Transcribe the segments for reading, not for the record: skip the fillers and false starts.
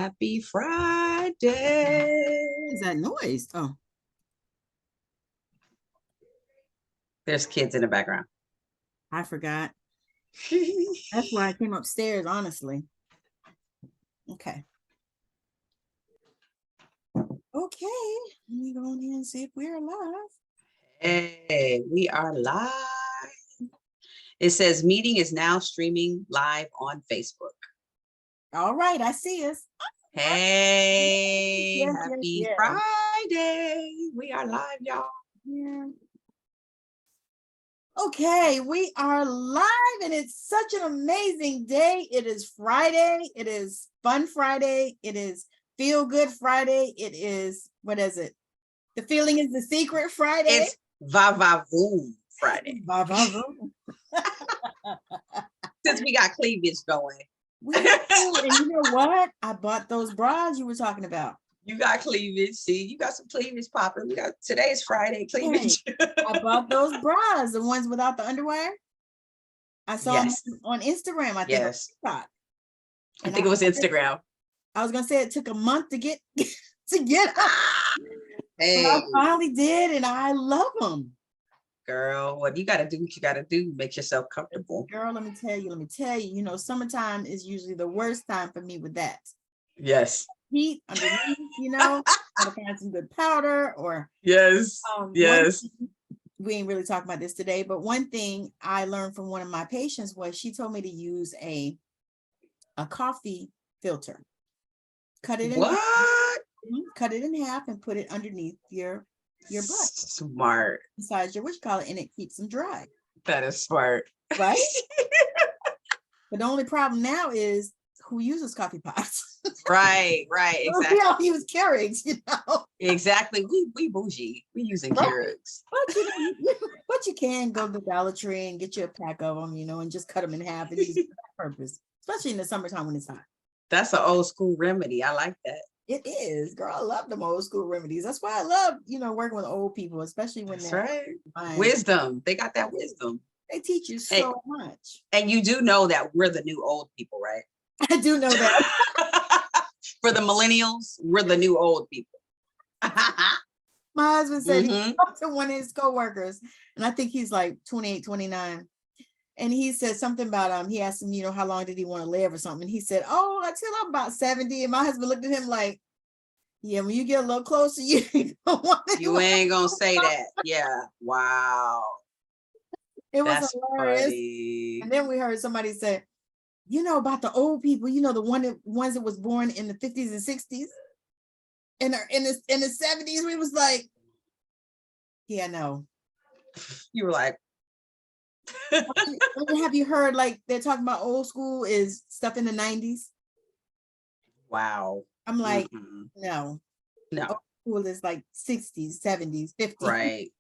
Happy Friday. Is that noise? Oh, There's kids in the background. I forgot. That's why I came upstairs, honestly. Okay. Okay. Let me go in here and see if we're live. Hey, we are live. It says meeting is now streaming live on Facebook. All right, I see us. Hey, Yes, happy yes. Friday. We are live, y'all. Yeah. Okay, we are live and it's such an amazing day. It is Friday. It is Fun Friday. It is Feel Good Friday. It is, what is it? The Feeling is the Secret Friday. It's Va-Va-Voom Friday. Va-Va-Voom. Since we got cleavage going. And you know what? I bought those bras you were talking about. You got cleavage. See, you got some cleavage popping. We got today's Friday cleavage. I bought those bras, the ones without the underwear. I saw them on Instagram. I think yes. I think it was Instagram. I was gonna say it took a month to get to get. Hey. But I finally did, and I love them. Girl, what you got to do, what you got to do, make yourself comfortable. Girl, let me tell you, you know, summertime is usually the worst time for me with that. Yes. Heat underneath, you know, gotta find some good powder or. Yes, yes. We ain't really talking about this today, but one thing I learned from one of my patients was she told me to use a coffee filter. Cut it in half. Cut it in half and put it underneath your butt. Smart. Besides your witch collar, and it keeps them dry. That is smart. Right? But the only problem now is who uses coffee pots. Right, exactly. We all use Keurigs, you know. Exactly. We bougie. We using Keurigs. But you can go to the Dollar Tree and get you a pack of them, you know, and just cut them in half and use it for that purpose, especially in the summertime when it's hot. That's an old school remedy. I like that. It is, girl. I love them old school remedies. That's why I love, you know, working with old people, especially when that's right. Wisdom. They got that wisdom. They teach you so much. And you do know that we're the new old people, right? I do know that. For the millennials, we're the new old people. My husband said he talked to one of his coworkers, and I think he's like 28, 29. And he said something about he asked him, you know, how long did he want to live or something? And he said, oh, until I'm about 70. And my husband looked at him like, yeah, when you get a little closer, you ain't gonna say that. Yeah. Wow. It was hilarious. Funny. And then we heard somebody say, you know, about the old people, you know, the ones that was born in the 50s and 60s. In the 70s, we was like, yeah, no. You were like, have you heard like they're talking about old school is stuff in the 90s? Wow. I'm like, no. Old school is like 60s, 70s, 50s. Right.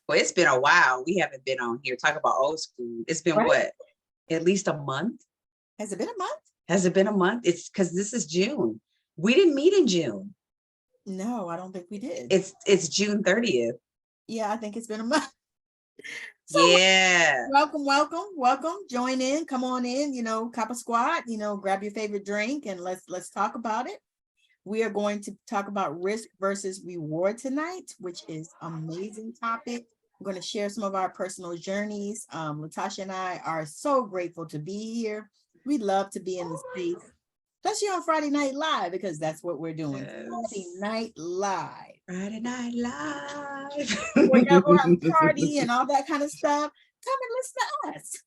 Well, it's been a while. We haven't been on here talking about old school. It's been what? At least a month? Has it been a month? Has it been a month? It's because this is June. We didn't meet in June. No, I don't think we did. It's June 30th. Yeah, I think it's been a month. So yeah. Welcome. Join in. Come on in. You know, Kappa Squad. You know, grab your favorite drink and let's talk about it. We are going to talk about risk versus reward tonight, which is an amazing topic. I'm going to share some of our personal journeys. Latasha and I are so grateful to be here. We love to be in the space, especially on Friday Night Live, because that's what we're doing. Yes. Friday Night Live. Friday Night Live. We're going to go out and party and all that kind of stuff. Come and listen to us.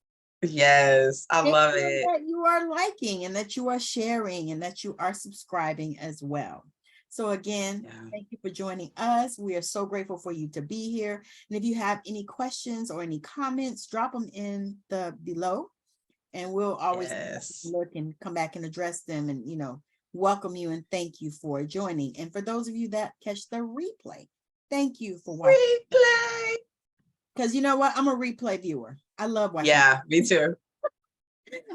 Yes, I love it. That you are liking and that you are sharing and that you are subscribing as well. So again, thank you for joining us. We are so grateful for you to be here. And if you have any questions or any comments, drop them in the below and we'll always look and come back and address them and, you know, welcome you and thank you for joining. And for those of you that catch the replay, thank you for watching. Replay. Because you know what? I'm a replay viewer. I love watching. Yeah, me too.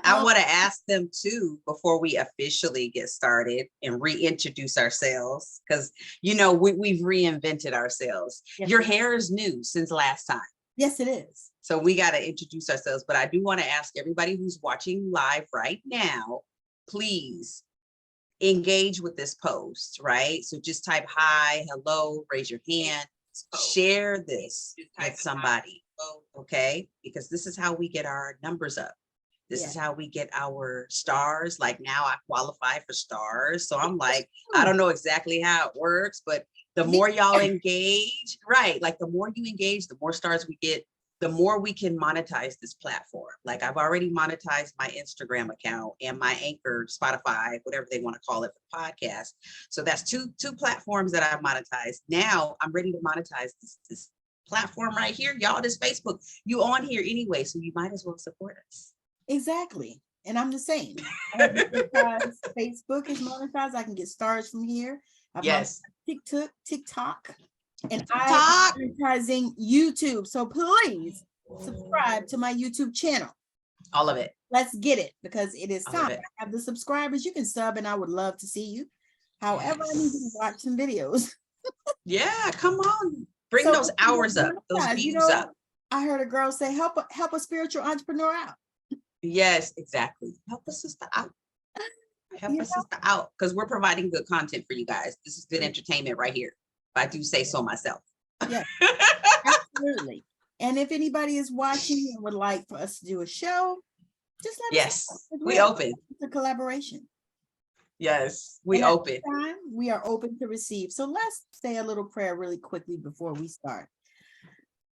I want to ask them too, before we officially get started and reintroduce ourselves, because, you know, we've reinvented ourselves. Yes, your hair is new since last time. Yes, it is. So we got to introduce ourselves. But I do want to ask everybody who's watching live right now, please engage with this post, right? So just type hi, hello, raise your hand, share this with somebody, okay? Because this is how we get our numbers up. This is how we get our stars. Like now I qualify for stars. So I'm like, I don't know exactly how it works, but the more y'all engage, right? Like the more you engage, the more stars we get, the more we can monetize this platform. Like I've already monetized my Instagram account and my Anchor, Spotify, whatever they want to call it for the podcast. So that's two platforms that I've monetized. Now I'm ready to monetize this platform right here. Y'all, this Facebook, you on here anyway, so you might as well support us. Exactly. And I'm the same. Because Facebook is monetized, I can get stars from here. Yes. TikTok. And I'm advertising YouTube. So please subscribe to my YouTube channel. All of it. Let's get it, because it is time. I have the subscribers. You can sub and I would love to see you. However, I need you to watch some videos. Yeah, come on. Bring those hours up, those views up. I heard a girl say, help a spiritual entrepreneur out. Yes, exactly. Help a sister out. Help a sister out, because we're providing good content for you guys. This is good entertainment right here. If I do say so myself. Yeah, absolutely. And if anybody is watching and would like for us to do a show, just let us know. We open. It's a collaboration. Yes, we open. We are open to receive. So let's say a little prayer really quickly before we start.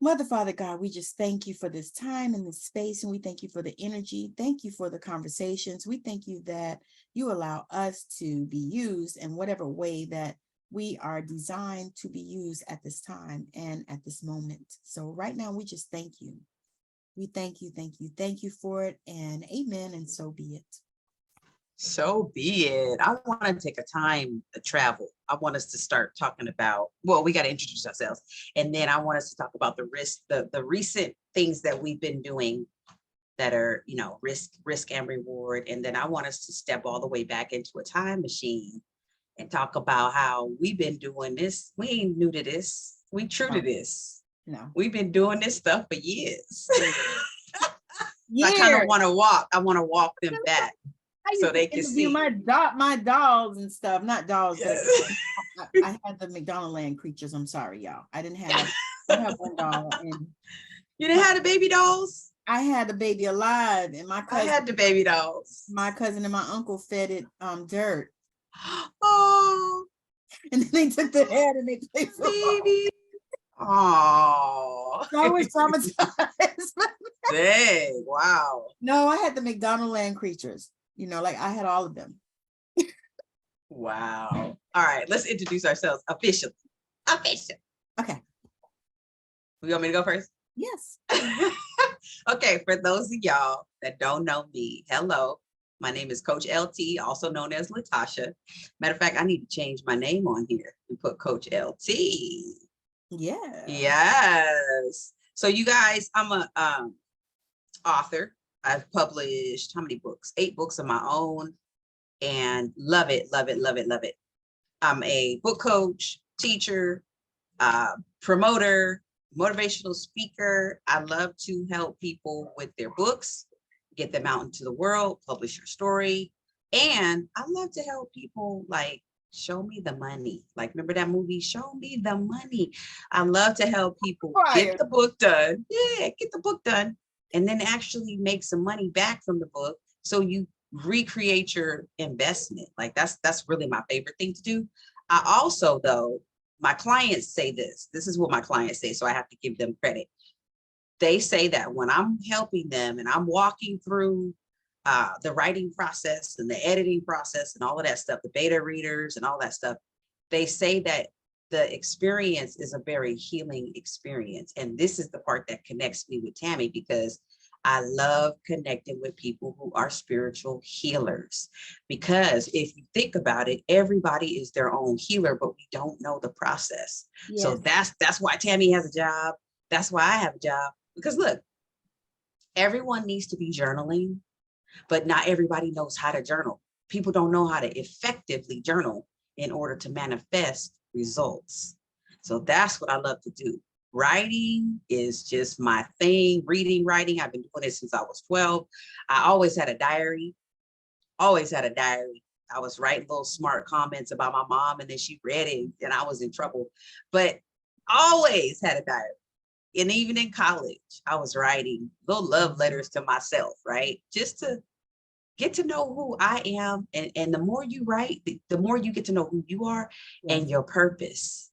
Mother, Father, God, we just thank you for this time and this space, and we thank you for the energy. Thank you for the conversations. We thank you that you allow us to be used in whatever way that we are designed to be used at this time and at this moment. So right now, we just thank you. We thank you for it, and amen, and so be it. So be it. I want to take a time to travel. I want us to start talking about, well, we got to introduce ourselves. And then I want us to talk about the recent things that we've been doing that are, risk and reward. And then I want us to step all the way back into a time machine and talk about how we've been doing this. We ain't new to this. We true to this. No. We've been doing this stuff for years. I kind of want to walk them back. So they can see my dolls and stuff, not dolls. Yes. I had the McDonald Land creatures. I'm sorry, y'all. I have one doll. And you didn't have the baby dolls? I had the baby alive, and my cousin. I had the baby dolls. My cousin and my uncle fed it dirt. Oh. And then they took the head and they played baby. Oh. I was traumatized. Dang, wow. No, I had the McDonald Land creatures. Like I had all of them. Wow. All right, let's introduce ourselves officially. Okay. You want me to go first? Yes. Okay, for those of y'all that don't know me, hello. My name is Coach LT, also known as Latasha. Matter of fact, I need to change my name on here and put Coach LT. Yeah. Yes. So you guys, I'm a author. I've published how many books? 8 books of my own, and love it. I'm a book coach, teacher, promoter, motivational speaker. I love to help people with their books, get them out into the world, publish your story. And I love to help people like show me the money. Like, remember that movie, Show Me the Money? I love to help people get the book done. Yeah, get the book done. And then actually make some money back from the book. So you recreate your investment. Like that's really my favorite thing to do. I also, though, my clients say this is what my clients say. So I have to give them credit. They say that when I'm helping them and I'm walking through the writing process and the editing process and all of that stuff, the beta readers and all that stuff, they say that the experience is a very healing experience. And this is the part that connects me with Tammi, because I love connecting with people who are spiritual healers. Because if you think about it, everybody is their own healer, but we don't know the process. Yes. So that's why Tammi has a job. That's why I have a job. Because look, everyone needs to be journaling, but not everybody knows how to journal. People don't know how to effectively journal in order to manifest results. So that's what I love to do. Writing is just my thing. Reading, writing. I've been doing it since I was 12. I always had a diary. always had a diary. I was writing little smart comments about my mom, and then she read it and I was in trouble, but always had a diary. And even in college, I was writing little love letters to myself, right? Just to get to know who I am. And the more you write, the more you get to know who you are and your purpose.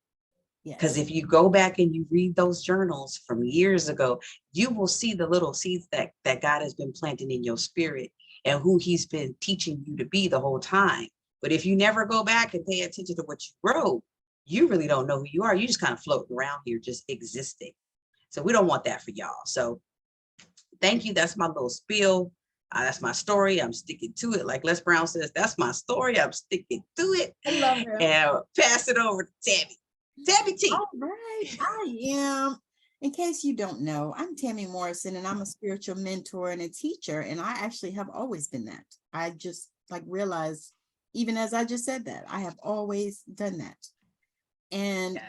Because if you go back and you read those journals from years ago, you will see the little seeds that God has been planting in your spirit and who he's been teaching you to be the whole time. But if you never go back and pay attention to what you wrote, you really don't know who you are. You just kind of floating around here, just existing. So we don't want that for y'all. So thank you. That's my little spiel. That's my story. I'm sticking to it. Like Les Brown says, that's my story. I'm sticking to it. I love it. And pass it over to Tammi. Tammi T. All right. I am. In case you don't know, I'm Tammi Morrison, and I'm a spiritual mentor and a teacher. And I actually have always been that. I just realized, even as I just said that, I have always done that. And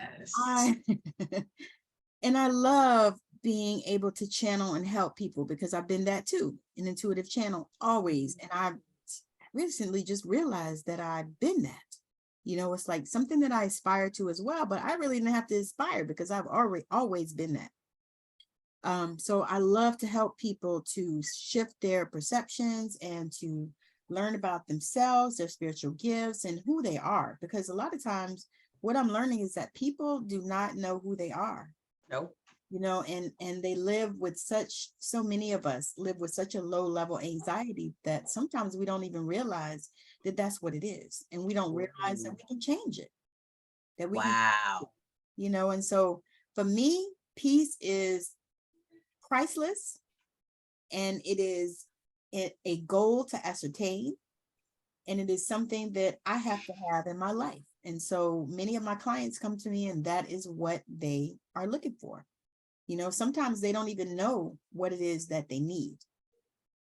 and I love being able to channel and help people, because I've been that too, an intuitive channel always. And I recently just realized that I've been that. You know, it's like something that I aspire to as well, but I really didn't have to aspire because I've always been that. So I love to help people to shift their perceptions and to learn about themselves, their spiritual gifts, and who they are. Because a lot of times what I'm learning is that people do not know who they are. Nope. You know, and they live with so many of us live with such a low level anxiety that sometimes we don't even realize that that's what it is. And we don't realize that we can change it. That we can, you know, and so for me, peace is priceless, and it is a goal to ascertain, and it is something that I have to have in my life. And so many of my clients come to me, and that is what they are looking for. You know, sometimes they don't even know what it is that they need,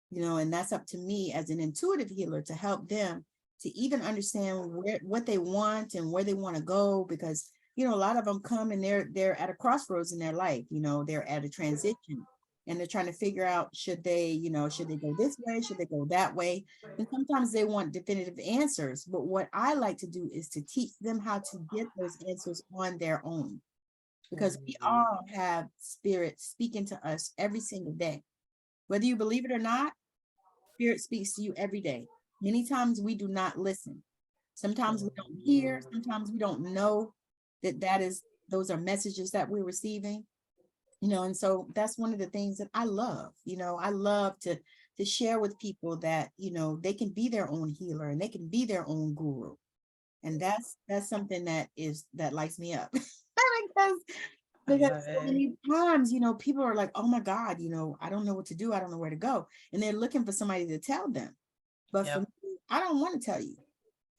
you know, and that's up to me as an intuitive healer to help them to even understand what they want and where they want to go. Because, you know, a lot of them come and they're at a crossroads in their life. You know, they're at a transition and they're trying to figure out, should they go this way? Should they go that way? And sometimes they want definitive answers. But what I like to do is to teach them how to get those answers on their own. Because we all have spirit speaking to us every single day. Whether you believe it or not, spirit speaks to you every day. Many times we do not listen. Sometimes we don't hear. Sometimes we don't know those are messages that we're receiving. You know, and so that's one of the things that I love. You know, I love to share with people that, you know, they can be their own healer and they can be their own guru. And that's something that lights me up. because so many times, you know, people are like, oh my God, you know, I don't know what to do. I don't know where to go. And they're looking for somebody to tell them. But for me, I don't want to tell you.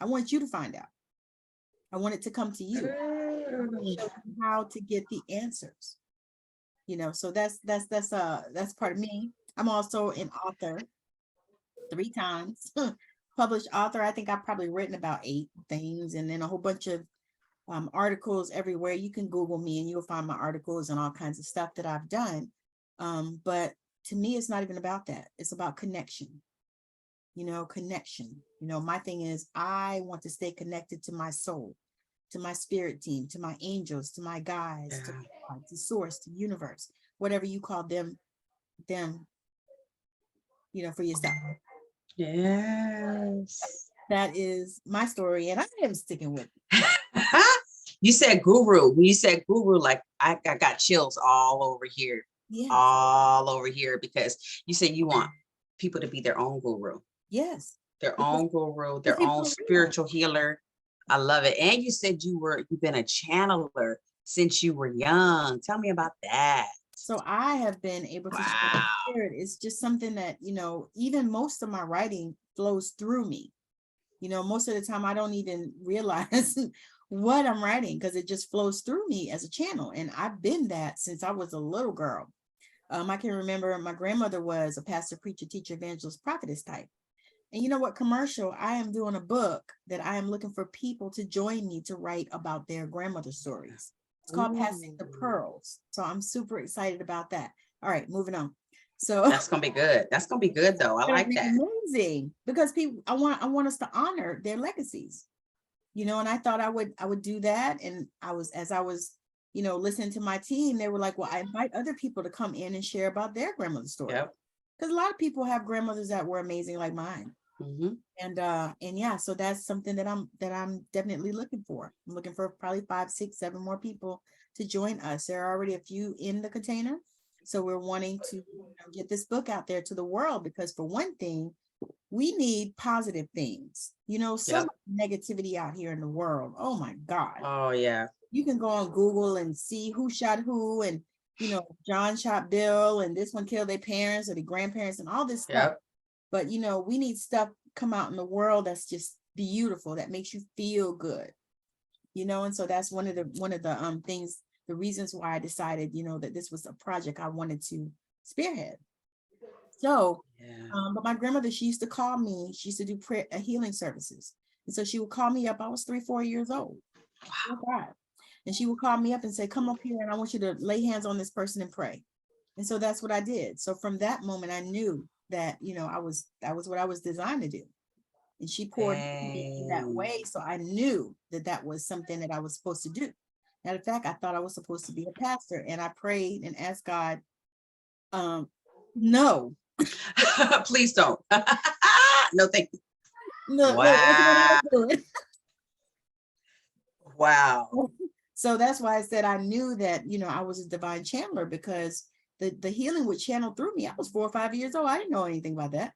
I want you to find out. I want it to come to you. I want to show you how to get the answers. You know, so that's part of me. I'm also an author 3 times, published author. I think I've probably written about 8 things, and then a whole bunch of articles everywhere. You can Google me and you'll find my articles and all kinds of stuff that I've done. But to me, it's not even about that. It's about connection. You know, connection. You know, my thing is I want to stay connected to my soul, to my spirit team, to my angels, to my guides, to God, to source, to universe, whatever you call them, you know, for yourself. Yes. That is my story, and I am sticking with it. You said guru. When you said guru, like I got chills all over here. Yes. All over here, because you said you want people to be their own guru. Yes. Their own guru, their own spiritual healer. I love it. And you said you've been a channeler since you were young. Tell me about that. So I have been able to channel spirit. It's just something that, you know, even most of my writing flows through me. You know, most of the time I don't even realize what I'm writing because it just flows through me as a channel. And I've been that since I was a little girl. I can remember my grandmother was a pastor, preacher, teacher, evangelist, prophetess type. And you know what, commercial, I am doing a book that I am looking for people to join me to write about their grandmother stories. It's called Passing the Pearls. So I'm super excited about that. All right, moving on. So that's gonna be good. That's gonna be good though. I like that. amazing, because people, I want us to honor their legacies, you know. And I thought I would do that. And as I was, you know, listening to my team, they were like, well, I invite other people to come in and share about their grandmother's story. Yep. Because a lot of people have grandmothers that were amazing like mine. Mm-hmm. And yeah, so that's something that I'm definitely looking for. I'm looking for probably 5, 6, 7 more people to join us. There are already a few in the container. So we're wanting to get this book out there to the world, because for one thing, we need positive things. You know, so Yep. much negativity out here in the world. Oh my God. Oh yeah. You can go on Google and see who shot who, and, you know, John shot Bill, and this one killed their parents or their grandparents and all this stuff. Yep. But, you know, we need stuff come out in the world that's just beautiful, that makes you feel good, you know. And so that's one of the things, the reasons why I decided, you know, that this was a project I wanted to spearhead. So, but my grandmother, she used to call me, she used to do prayer healing services. And so she would call me up. I was 3, 4 years old. Wow. And she would call me up and say, come up here and I want you to lay hands on this person and pray. And so that's what I did. So from that moment, I knew that, you know, that was what I was designed to do. And she poured me in that way. So I knew that that was something that I was supposed to do. Matter of fact, I thought I was supposed to be a pastor, and I prayed and asked God, no. Please don't. No, thank you. No, Wow. Wow. So that's why I said I knew that, you know, I was a divine channeler, because the healing would channel through me. I was 4 or 5 years old. I didn't know anything about that,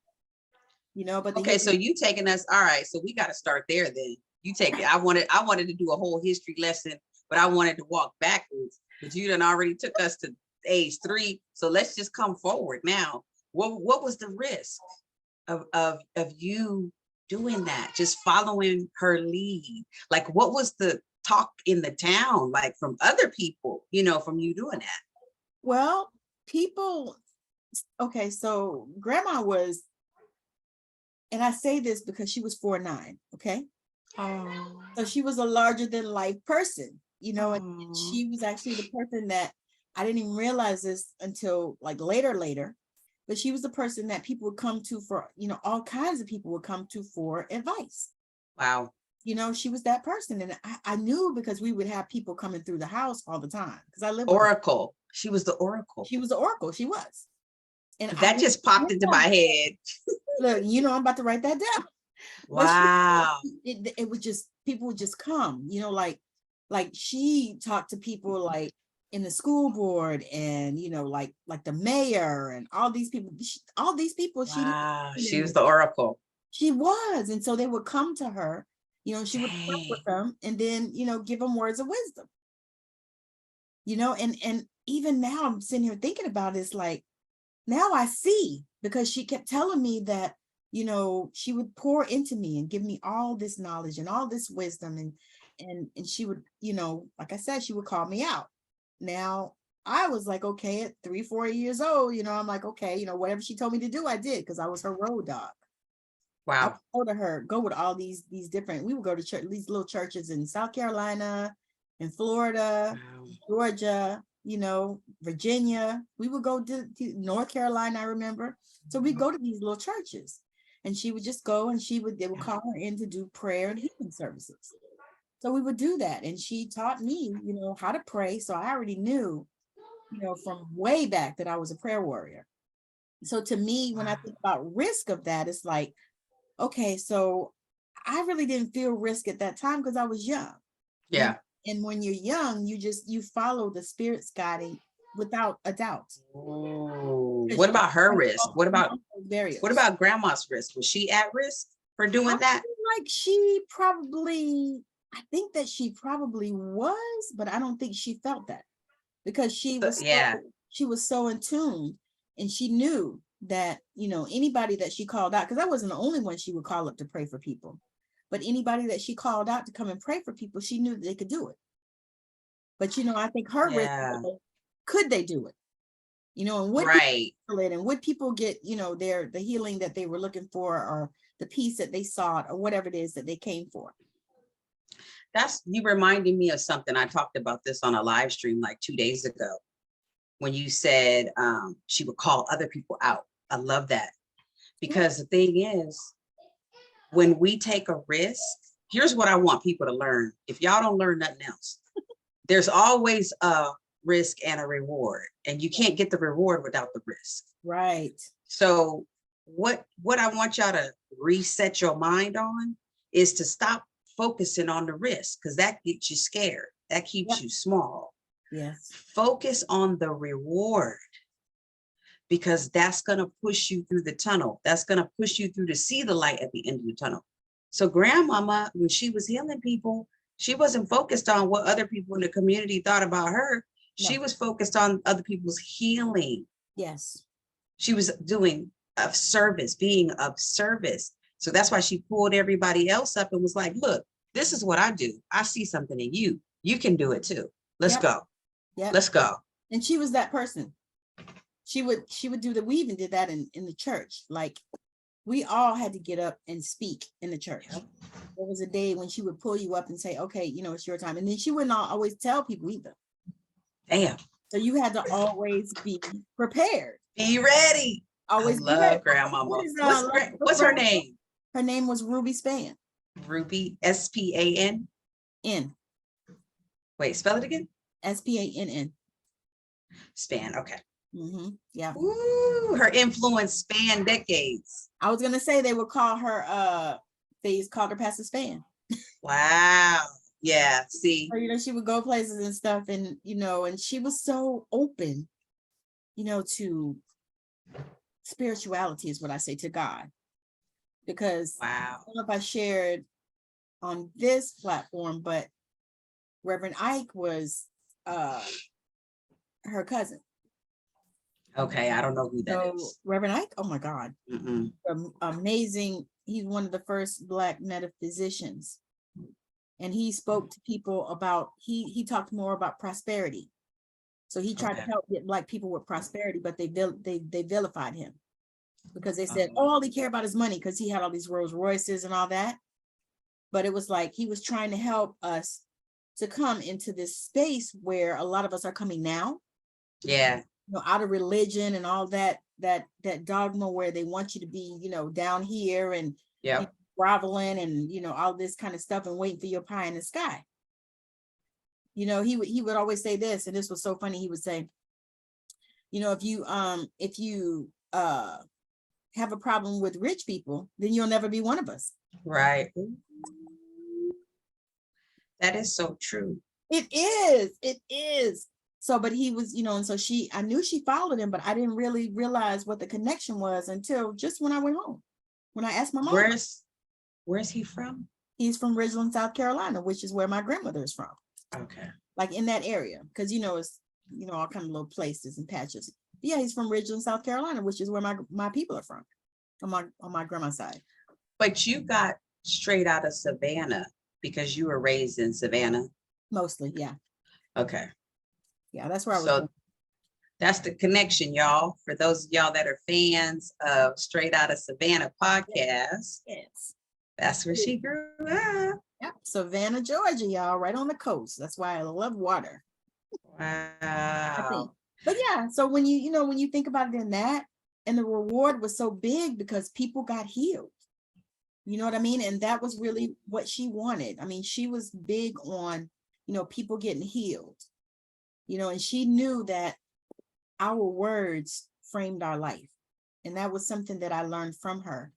you know. But okay, so you taking us, all right, so we got to start there then. You take it. I wanted to do a whole history lesson, but I wanted to walk backwards. But you done already took us to age 3. So let's just come forward now. What was the risk of you doing that? Just following her lead? Like, what was the talk in the town, like from other people, you know, from you doing that? Well, people, okay, so grandma was, and I say this because she was 4'9", okay? Oh. So she was a larger than life person, you know. And she was actually the person that, I didn't even realize this until like later, but she was the person that people would come to for, you know, all kinds of people would come to for advice. Wow. You know, she was that person. And I knew, because we would have people coming through the house all the time, because I lived Oracle. She was the oracle. She was the oracle. She was. And that just popped into my head. Look, you know, I'm about to write that down. Wow. It was just, people would just come, you know, like she talked to people like in the school board, and, you know, like the mayor and all these people. Wow. She was the oracle. She was. And so they would come to her, you know, she would talk with them, and then, you know, give them words of wisdom. You know, and even now I'm sitting here thinking about it, it's like, now I see, because she kept telling me that, you know, she would pour into me and give me all this knowledge and all this wisdom, and she would, you know, like I said, she would call me out. Now I was like, okay, at 3, 4 years old, you know, I'm like, okay, you know, whatever she told me to do, I did, because I was her road dog. Wow. I told her, go with all these different, we would go to church, these little churches in South Carolina, in Florida, Georgia, you know, Virginia. We would go to North Carolina, I remember. So we go to these little churches, and she would just go, and they would call her in to do prayer and healing services. So we would do that. And she taught me, you know, how to pray. So I already knew, you know, from way back that I was a prayer warrior. So to me, when I think about risk of that, it's like, okay, so I really didn't feel risk at that time, because I was young. Yeah. And when you're young, you follow the Spirit's guiding without a doubt. Ooh. What about her risk? What about grandma's risk? Was she at risk for doing that? Like I think that she probably was, but I don't think she felt that, because she was so in tune, and she knew that, you know, anybody that she called out, because I wasn't the only one she would call up to pray for people. But anybody that she called out to come and pray for people, she knew that they could do it. But, you know, I think her risk, could they do it? You know, and would people get, you know, the healing that they were looking for, or the peace that they sought, or whatever it is that they came for. You reminded me of something. I talked about this on a live stream like 2 days ago. when you said she would call other people out. I love that, because the thing is, when we take a risk, here's what I want people to learn. If y'all don't learn nothing else, there's always a risk and a reward, and you can't get the reward without the risk. Right. So what I want y'all to reset your mind on is to stop focusing on the risk, because that gets you scared. That keeps you small. Yes. Focus on the reward, because that's going to push you through the tunnel. That's going to push you through to see the light at the end of the tunnel. So grandmama, when she was healing people, she wasn't focused on what other people in the community thought about her. No. She was focused on other people's healing. Yes. She was doing of service, being of service. So that's why she pulled everybody else up and was like, look, this is what I do. I see something in you. You can do it too. Let's go. Yeah. Let's go. And she was that person. She would do that. We even did that in the church. Like, we all had to get up and speak in the church. Yep. There was a day when she would pull you up and say, okay, you know, it's your time. And then she wouldn't always tell people either. Damn. So you had to always be prepared. Be ready. Always I love grandmama. What's her name? Her name was Ruby Spann. Ruby, S-P-A-N? N. Wait, spell it again? S-P-A-N-N. Span, okay. Mm-hmm. Yeah. Ooh, her influence spanned decades. I was gonna say they would call her they called her Pastor Span. Wow. Yeah. See. So, you know, she would go places and stuff, and you know, and she was so open, you know, to spirituality is what I say, to God. Because wow. I don't know if I shared on this platform, but Reverend Ike was her cousin. Okay, I don't know who that is. Reverend Ike, oh my God. Mm-mm. Amazing. He's one of the first Black metaphysicians. And he spoke to people about, he talked more about prosperity. So he tried to help get Black people with prosperity, but they vilified him. Because they said, all he cared about is money, because he had all these Rolls Royces and all that. But it was like he was trying to help us to come into this space where a lot of us are coming now. Yeah. You know, out of religion and all that dogma where they want you to be, you know, down here and groveling and, you know, all this kind of stuff and waiting for your pie in the sky. You know, he would always say this, and this was so funny. He would say, you know, if you have a problem with rich people, then you'll never be one of us. Right. That is so true. It is. So, but he was, you know, and so I knew she followed him, but I didn't really realize what the connection was until just when I went home, when I asked my mom. Where's he from? He's from Ridgeland, South Carolina, which is where my grandmother is from. Okay. Like in that area, because, you know, it's, you know, all kind of little places and patches. But yeah, he's from Ridgeland, South Carolina, which is where my people are from, on my grandma's side. But you got straight out of Savannah because you were raised in Savannah? Mostly, yeah. Okay. Yeah, that's where I was. So that's the connection, y'all. For those of y'all that are fans of Straight Outta Savannah podcast, yes, that's where she grew up. Yep, Savannah, Georgia, y'all, right on the coast. That's why I love water. Wow. But yeah, so when you think about it in that, and the reward was so big because people got healed. You know what I mean? And that was really what she wanted. I mean, she was big on, you know, people getting healed. You know, and she knew that our words framed our life. And that was something that I learned from her,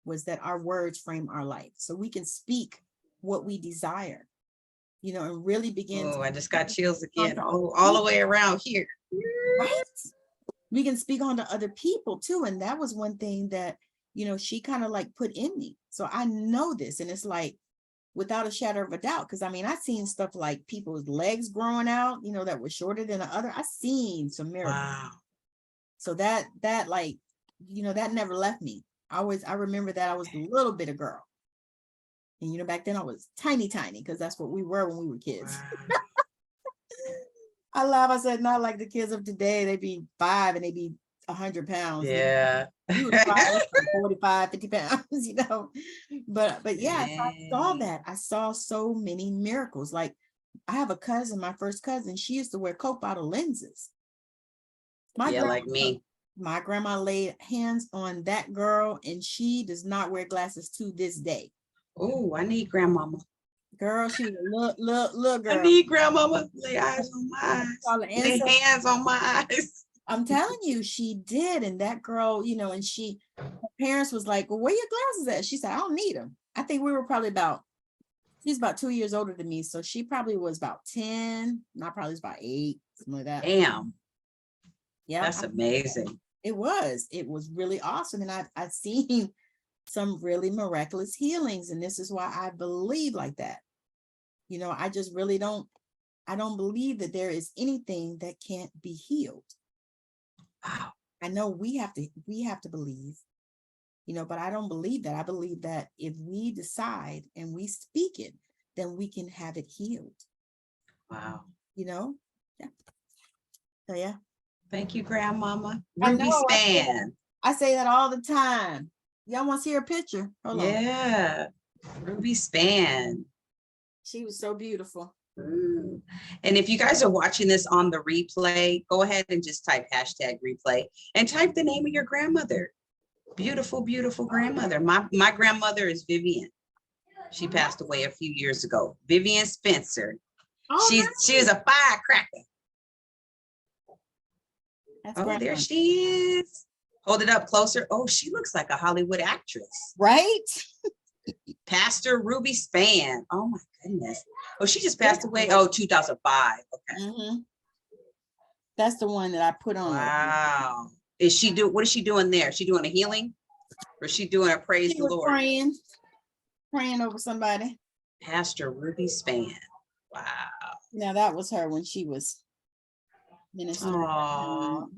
was that our words frame our life. So we can speak what we desire, you know, and really begin. Oh, I just got chills again. All the way around here. Right? We can speak on to other people too. And that was one thing that, you know, she kind of like put in me. So I know this, and it's like, without a shadow of a doubt, because I mean, I've seen stuff like people's legs growing out, you know, that were shorter than the other. I've seen some miracles. Wow. So that like, you know, that never left me. I remember that I was a little bit of girl. And, you know, back then I was tiny, because that's what we were when we were kids. Wow. I laugh. I said, not like the kids of today. They be 5 and they be 100 pounds. Yeah. You was 5, 45, 50 pounds, you know. But yeah, so I saw that. I saw so many miracles. Like, I have a cousin, my first cousin, she used to wear Coke bottle lenses. My Yeah, grandma, like me. my grandma laid hands on that girl, and she does not wear glasses to this day. Oh, I need grandmama. Girl, she was a little I girl. need grandmama. Lay eyes on my Call eyes. her Lay ancestor. hands on my eyes. I'm telling you, she did. And that girl, you know, and her parents was like, well, where your glasses at? She said, I don't need them. I think we were probably she's about 2 years older than me. So she probably was about 10. And I probably was about 8, something like that. Damn. Yeah. That's amazing. It was really awesome. And I've seen some really miraculous healings. And this is why I believe like that. You know, I just really I don't believe that there is anything that can't be healed. Wow. I know we have to believe, you know, but I don't believe that. I believe that if we decide and we speak it, then we can have it healed. Wow. You know? Yeah. So yeah. Thank you, grandmama. I Ruby know, Span. I say that all the time. Y'all want to see her picture? Hold on. Yeah. Ruby Span. She was so beautiful. And if you guys are watching this on the replay, go ahead and just type #replay and type the name of your grandmother. Beautiful, beautiful grandmother. My grandmother is Vivian. She passed away a few years ago. Vivian Spencer. Oh, She is a firecracker. That's Oh, there she is. Hold it up closer. Oh, she looks like a Hollywood actress. Right? Pastor Ruby Span. Oh my goodness. Oh, she just passed away. Oh, 2005. Okay. Mm-hmm. That's the one that I put on. Wow. What is she doing there? Is she doing a healing? Or is she doing a praise the Lord? Praying over somebody. Pastor Ruby Span. Wow. Now that was her when she was ministering. Oh,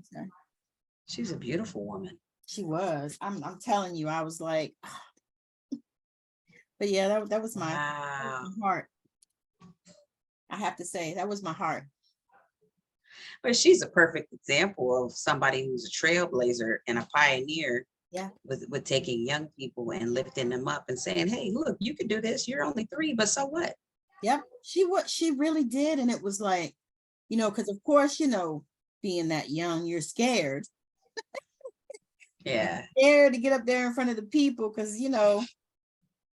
she's a beautiful woman. She was. I'm telling you, I was like, but yeah, that was my heart. I have to say, that was my heart. But she's a perfect example of somebody who's a trailblazer and a pioneer. Yeah. With taking young people and lifting them up and saying, hey, look, you can do this. You're only 3, but so what? Yep. She really did. And it was like, you know, because of course, you know, being that young, you're scared. Yeah. Scared to get up there in front of the people because, you know,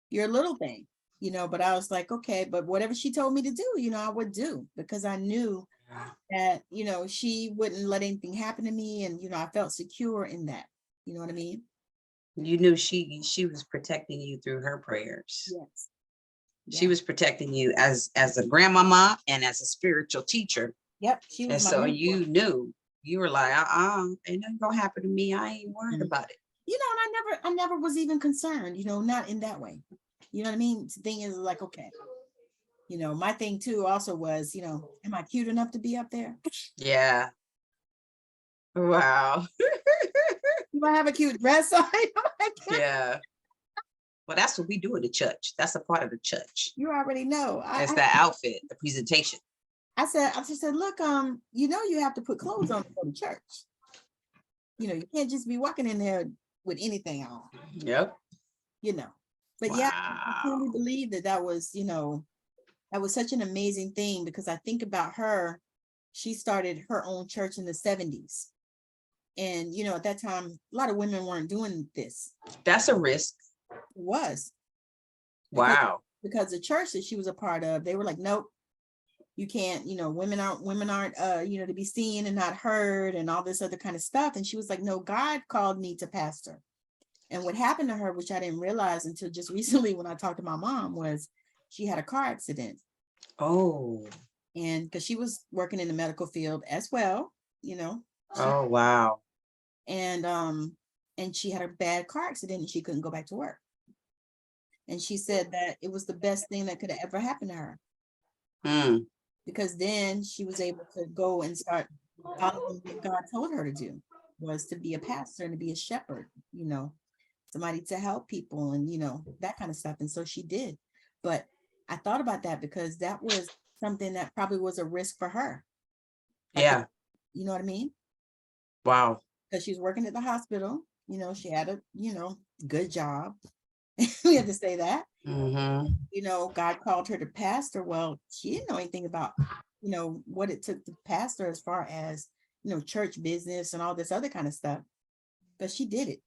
you're a little thing, you know, but I was like, okay, but whatever she told me to do, you know, I would do because I knew that, you know, she wouldn't let anything happen to me. And, you know, I felt secure in that. You know what I mean? You knew she was protecting you through her prayers. Yes. She was protecting you as a grandmama and as a spiritual teacher. Yep. She was. And so you knew, you were like, ain't nothing gonna happen to me. I ain't worried about it. You know, and I never was even concerned, you know, not in that way. You know what I mean? The thing is like, okay. You know, my thing too also was, you know, am I cute enough to be up there? Yeah. Wow. Do I have a cute dress on? Yeah. Well, that's what we do in the church. That's a part of the church. You already know. It's that outfit, the presentation. I just said, look, you know, you have to put clothes on to go to church. You know, you can't just be walking in there with anything on. Yep. You know, but yeah, I truly believe that was, you know, that was such an amazing thing because I think about her. She started her own church in the 70s. And, you know, at that time, a lot of women weren't doing this. That's a risk. It was. Wow. Because the church that she was a part of, they were like, nope, you can't, you know, women aren't, you know, to be seen and not heard and all this other kind of stuff. And she was like, no, God called me to pastor. And what happened to her, which I didn't realize until just recently when I talked to my mom, was she had a car accident. Oh. And because she was working in the medical field as well, you know. Oh, wow. And she had a bad car accident and she couldn't go back to work. And she said that it was the best thing that could have ever happened to her. Because then she was able to go and start following what God told her to do, was to be a pastor and to be a shepherd, you know, somebody to help people and, you know, that kind of stuff. And so she did. But I thought about that because that was something that probably was a risk for her. Yeah. You know what I mean? Wow. Because she's working at the hospital, you know, she had a, you know, good job. We have to say that. Mm-hmm. You know, God called her to pastor. Well, she didn't know anything about, you know, what it took to pastor as far as, church business and all this other kind of stuff. But she did it.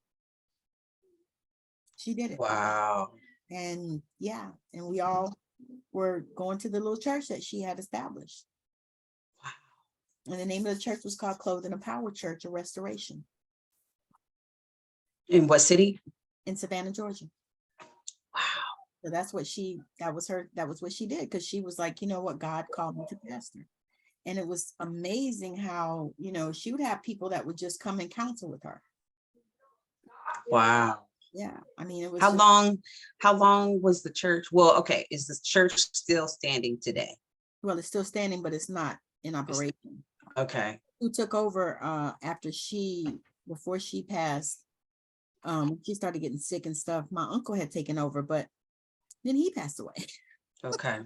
She did it. Wow. And yeah, and we all were going to the little church that she had established. Wow. And the name of the church was called Clothing and Power Church of Restoration. In what city? In Savannah, Georgia. Wow. So that was what she did, because she was like, you know what, God called me to pastor. And it was amazing how, she would have people that would just come and counsel with her. Wow. Yeah. I mean, it was how long was the church? Well, okay. Is the church still standing today? Well, it's still standing, but it's not in operation. Okay. Who took over before she passed? She started getting sick and stuff. My uncle had taken over, but then he passed away. Okay.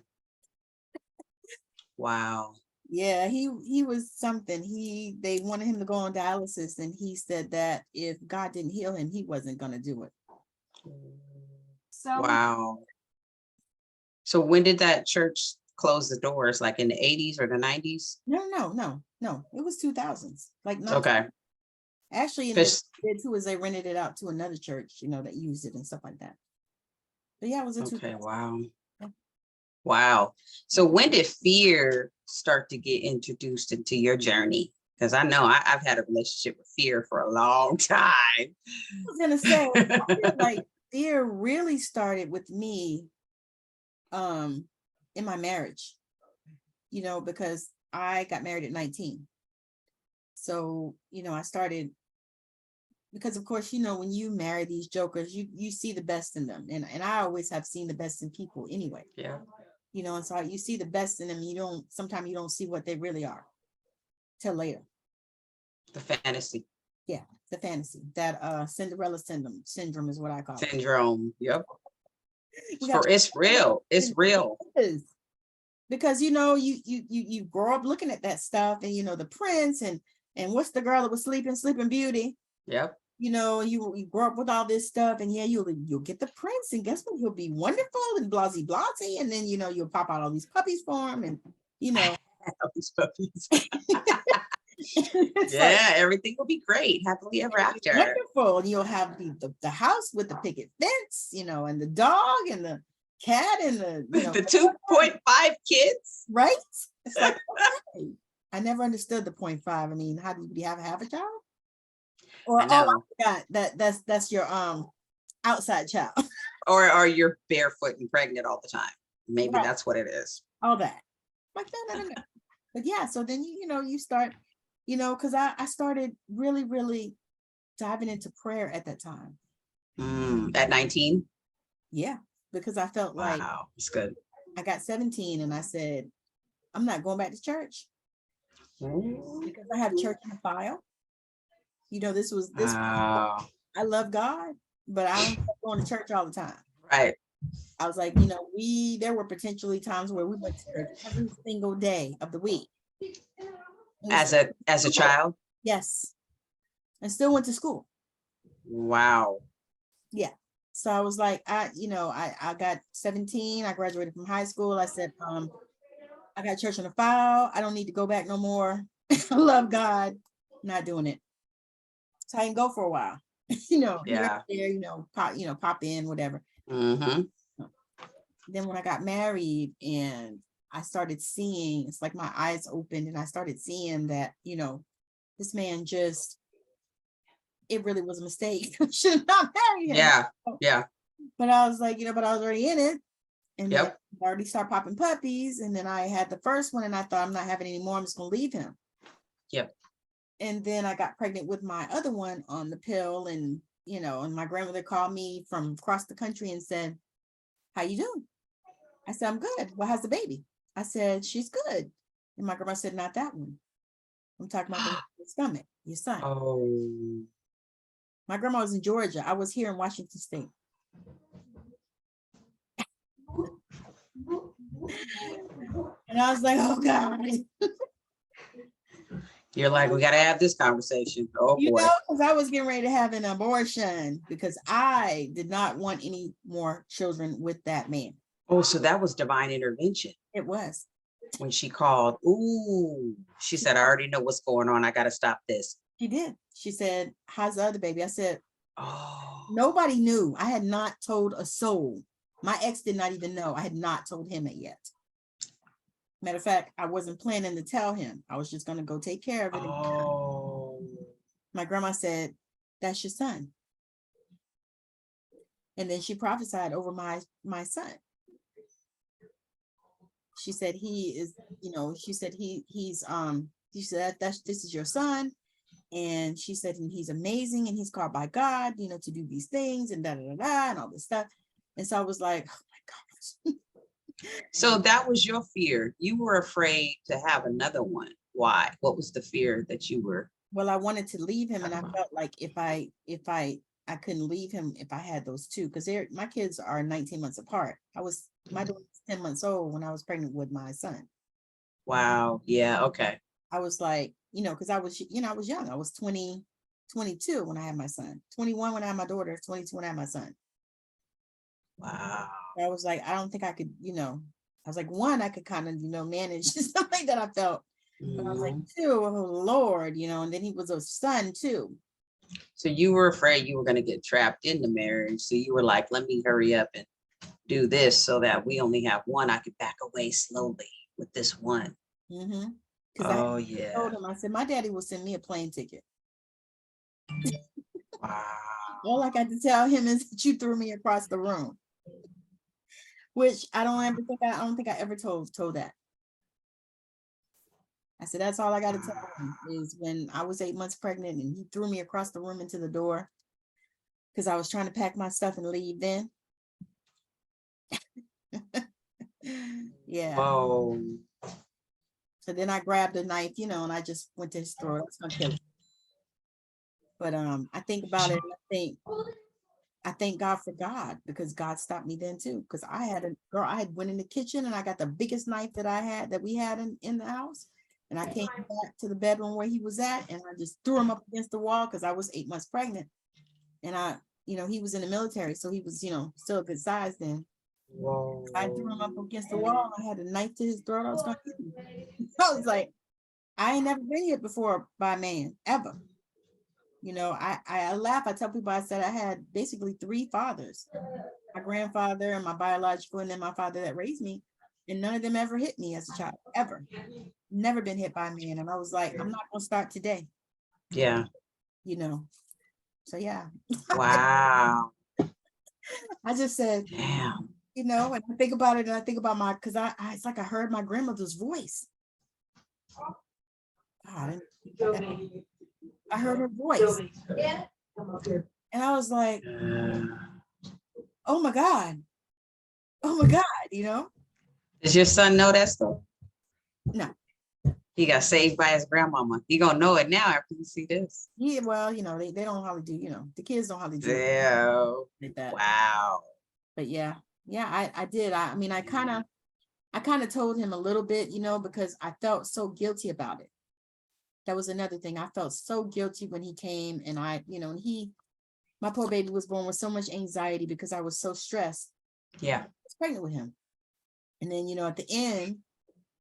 Wow. Yeah, he was something. They wanted him to go on dialysis, and he said that if God didn't heal him, he wasn't going to do it. So wow. So when did that church close the doors? Like in the 80s or the 90s? No. It was 2000s. Like okay. Actually, in the too, is they rented it out to another church, that used it and stuff like that. But yeah, it was a 2000s. Wow. Wow. So when did fear start to get introduced into your journey? Because I know I've had a relationship with fear for a long time. I was gonna say, I feel like fear really started with me in my marriage, because I got married at 19. So, I started, because of course, when you marry these jokers, you see the best in them. And I always have seen the best in people anyway. Yeah. And so you see the best in them. Sometimes you don't see what they really are till later. The fantasy. Yeah, the fantasy. That Cinderella syndrome is what I call it. Syndrome. Yep. It's real. It's real. It is. Because you grow up looking at that stuff, and the prince and what's the girl that was Sleeping Beauty. Yep. You grow up with all this stuff, and yeah, you'll get the prince, and guess what? He'll be wonderful and blasey, and then you'll pop out all these puppies for him, and these puppies. Yeah, like, everything will be great, happily ever after. Wonderful. And you'll have the house with the picket fence, and the dog and the cat and the the 2.5 kids, right? It's like, okay. I never understood the 0.5. I mean, how do you have a child? Or I forgot that's your outside child. or you're barefoot and pregnant all the time. Maybe right. That's what it is. All that. Like no. But yeah, so then you start, because I started really, really diving into prayer at that time. At 19? Yeah, because I felt like, wow, it's good. I got 17 and I said, I'm not going back to church. Because I have church in the file. This wow. I love God, but I don't going to church all the time. Right. I was like, there were potentially times where we went to church every single day of the week. As a child? Yes. And still went to school. Wow. Yeah. So I was like, I got 17. I graduated from high school. I said, I got church on the file. I don't need to go back no more. I love God. Not doing it. So I can go for a while. Yeah. Here, there, pop in, whatever. Mm-hmm. Then when I got married and I started seeing, it's like my eyes opened and I started seeing that, this man it really was a mistake. I should not marry him. Yeah. Yeah. But I was like, but I was already in it. And yep. then I already started popping puppies. And then I had the first one and I thought, I'm not having any more. I'm just going to leave him. Yep. And then I got pregnant with my other one on the pill. And, and my grandmother called me from across the country and said, how you doing? I said, I'm good. Well, how's the baby? I said, she's good. And my grandma said, not that one. I'm talking about the stomach, your son. Oh. My grandma was in Georgia. I was here in Washington State. And I was like, oh God. You're like, we got to have this conversation. Oh boy. Because I was getting ready to have an abortion because I did not want any more children with that man. Oh, so that was divine intervention. It was. When she called, ooh, she said, I already know what's going on. I got to stop this. She did. She said, how's the other baby? I said, Oh, nobody knew. I had not told a soul. My ex did not even know. I had not told him it yet. Matter of fact, I wasn't planning to tell him. I was just going to go take care of it. oh. My grandma said, that's your son. And then she prophesied over my son. She said, he is, she said, she said, this is your son. And she said, and he's amazing and he's called by God, to do these things and and all this stuff. And so I was like, oh my gosh. So that was your fear. You were afraid to have another one. Why? What was the fear that you were? Well, I wanted to leave him, and I felt like if I couldn't leave him if I had those two, because my kids are 19 months apart. My daughter was 10 months old when I was pregnant with my son. Wow. Yeah. Okay. I was like, because I was young. I was 22 when I had my son, 21 when I had my daughter, 22 when I had my son. Wow. I was like, I don't think I could, I was like, one, I could kind of, manage something that I felt. But I was like, two, oh Lord, and then he was a son too. So you were afraid you were going to get trapped in the marriage. So you were like, let me hurry up and do this so that we only have one. I could back away slowly with this one. Mm-hmm. Oh, I told him, I said, my daddy will send me a plane ticket. Wow. All I got to tell him is that you threw me across the room. Which I don't think I ever told that. I said, that's all I got to tell him is when I was 8 months pregnant and he threw me across the room into the door because I was trying to pack my stuff and leave then. Yeah. Whoa. So then I grabbed a knife, and I just went to his throat. I was gonna kill him. But I think about it and I thank God for God, because God stopped me then too. Because I had went in the kitchen and I got the biggest knife that we had in the house. And I came back to the bedroom where he was at and I just threw him up against the wall because I was 8 months pregnant. And he was in the military, so he was, still a good size then. Whoa. I threw him up against the wall. I had a knife to his throat. I was gonna kill him. I was like, I ain't never been hit before by a man, ever. I laugh. I tell people, I said I had basically 3 fathers, my grandfather and my biological, and then my father that raised me. And none of them ever hit me as a child, ever. Never been hit by a man. And I was like, I'm not going to start today. Yeah. So yeah. Wow. I just said, damn. and I think about it and I think about because it's like I heard my grandmother's voice. God, I heard her voice. And I was like, oh my God. Oh my God, Does your son know that story? No. He got saved by his grandmama. He gonna know it now after you see this. Yeah, well, they don't hardly do, the kids don't hardly do Yeah. like that. Wow. But yeah, I did. I kind of told him a little bit, because I felt so guilty about it. That was another thing. I felt so guilty when he came and my poor baby was born with so much anxiety because I was so stressed. Yeah. I was pregnant with him. And then, at the end,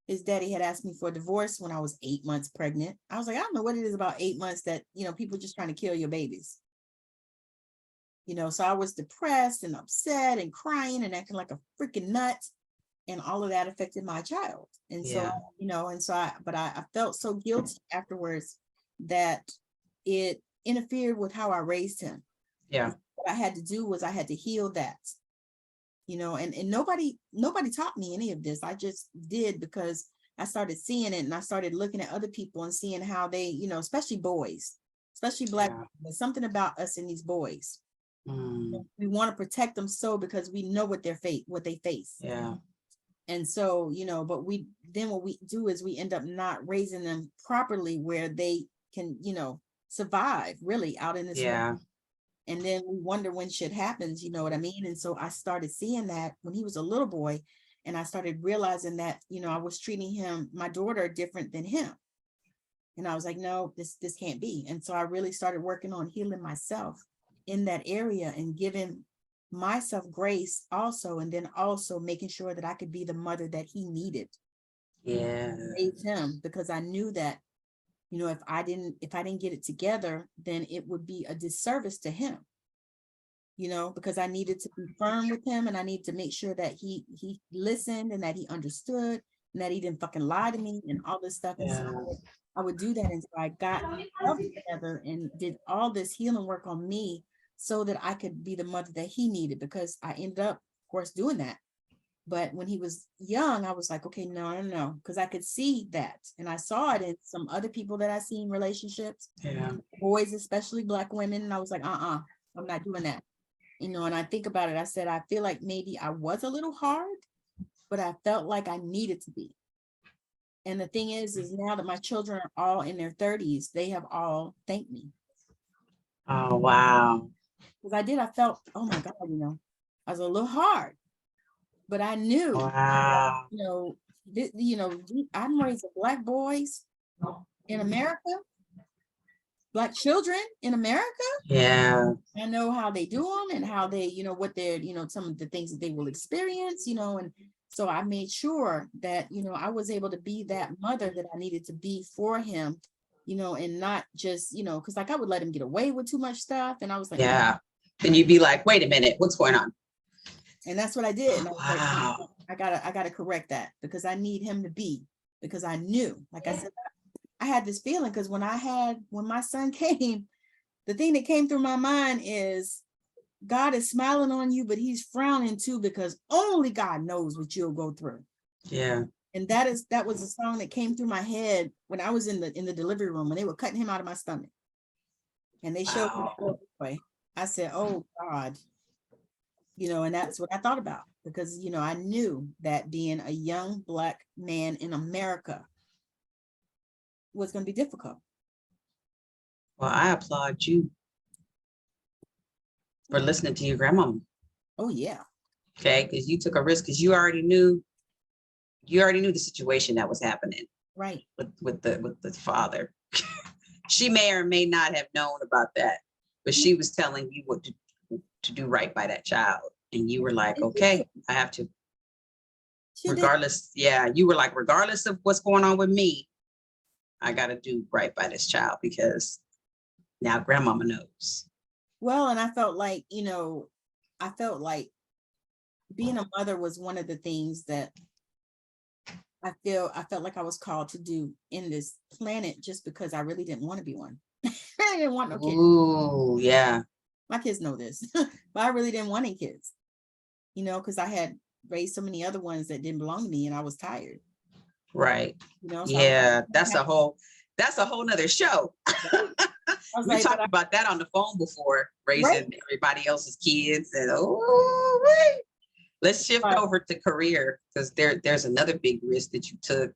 his daddy had asked me for a divorce when I was 8 months pregnant. I was like, I don't know what it is about 8 months that, people just trying to kill your babies. So I was depressed and upset and crying and acting like a freaking nut. And all of that affected my child. And so, I felt so guilty afterwards that it interfered with how I raised him. Yeah. And what I had to do was I had to heal that, and nobody taught me any of this. I just did because I started seeing it and I started looking at other people and seeing how they, especially boys, especially Black people, there's something about us and these boys. We want to protect them because we know what they face. Yeah. And so, but what we do is we end up not raising them properly where they can, survive really out in this world. And then we wonder when shit happens, you know what I mean? And so I started seeing that when he was a little boy, and I started realizing that, I was treating my daughter different than him. And I was like, no, this can't be. And so I really started working on healing myself in that area and giving myself grace also, and then also making sure that I could be the mother that he needed. Yeah. Raise him, because I knew that, you know, if I didn't get it together, then it would be a disservice to him, you know, because I needed to be firm with him, and I needed to make sure that he listened, and that he understood, and that he didn't fucking lie to me and all this stuff. And Yeah. so I would do that until I got myself together and did all this healing work on me, so that I could be the mother that he needed, because I ended up, of course, doing that. But when he was young, I was like, okay, no, because I could see that. And I saw it in some other people that I seen relationships, Yeah. boys, especially Black women. And I was like, I'm not doing that. You know, and I think about it, I said, I feel like maybe I was a little hard, but I felt like I needed to be. And the thing is now that my children are all in their 30s, they have all thanked me. Oh, wow. Because I felt, oh my God, you know, I was a little hard. But I knew, Wow. you know, I'm raising Black boys in America, Black children in America. Yeah. I know how they do them, and how they, you know, what they're, you know, some of the things that they will experience, you know, and so I made sure that, you know, I was able to be that mother that I needed to be for him, you know, and not just, you know, because like I would let him get away with too much stuff. And I was like, Yeah. And you'd be like, wait a minute, what's going on? and that's what I did. And I was Wow. like, I gotta correct that, because I need him to be, because I knew, like I said, I had this feeling, because when my son came, the thing that came through my mind is, God is smiling on you, but he's frowning too, because only God knows what you'll go through. Yeah. And that was a song that came through my head when I was in the delivery room, when they were cutting him out of my stomach. And they showed me the boy. I said, oh God. You know, and that's what I thought about, because, you know, I knew that being a young Black man in America was going to be difficult. Well, I applaud you for listening to your grandmama. Oh yeah. Okay, because you took a risk, because you already knew the situation that was happening. Right. With the father. She may or may not have known about that, but she was telling you what to do right by that child. And you were like, okay, I have to. Regardless, yeah, you were like, regardless of what's going on with me, I got to do right by this child, because now grandmama knows. Well, and I felt like, you know, being a mother was one of the things that I felt like I was called to do in this planet, just because I really didn't want to be one. I didn't want no kids. Ooh, yeah. My kids know this, but I really didn't want any kids, you know, because I had raised so many other ones that didn't belong to me, and I was tired. Right. You know, so yeah, that's a whole nother show. We like, talked about that on the phone before, raising right? everybody else's kids. And right. Let's shift over to career, because there's another big risk that you took,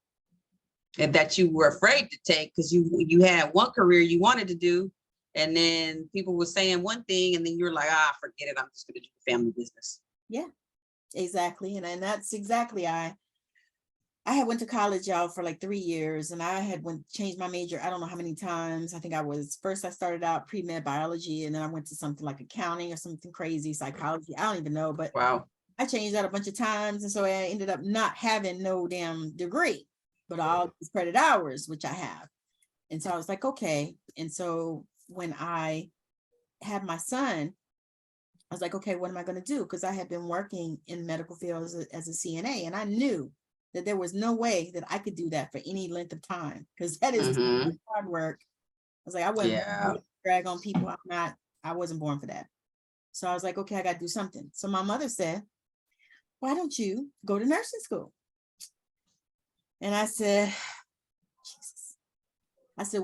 and that you were afraid to take, because you had one career you wanted to do, and then people were saying one thing, and then you're like, forget it, I'm just going to do the family business. Yeah, exactly. And that's exactly, I had went to college, y'all, for like 3 years, and I had changed my major I don't know how many times. I think I started out pre-med biology, and then I went to something like accounting or something crazy, psychology, I don't even know, but wow, I changed that a bunch of times. And so I ended up not having no damn degree, but all these credit hours, which I have. And so I was like, okay. And so when I had my son, I was like, okay, what am I going to do? Because I had been working in medical field as a CNA, and I knew that there was no way that I could do that for any length of time, because that is hard work. I was like, I wasn't drag on people. I wasn't born for that. So I was like, okay, I got to do something. So my mother said, why don't you go to nursing school? And I said, Jesus. I said,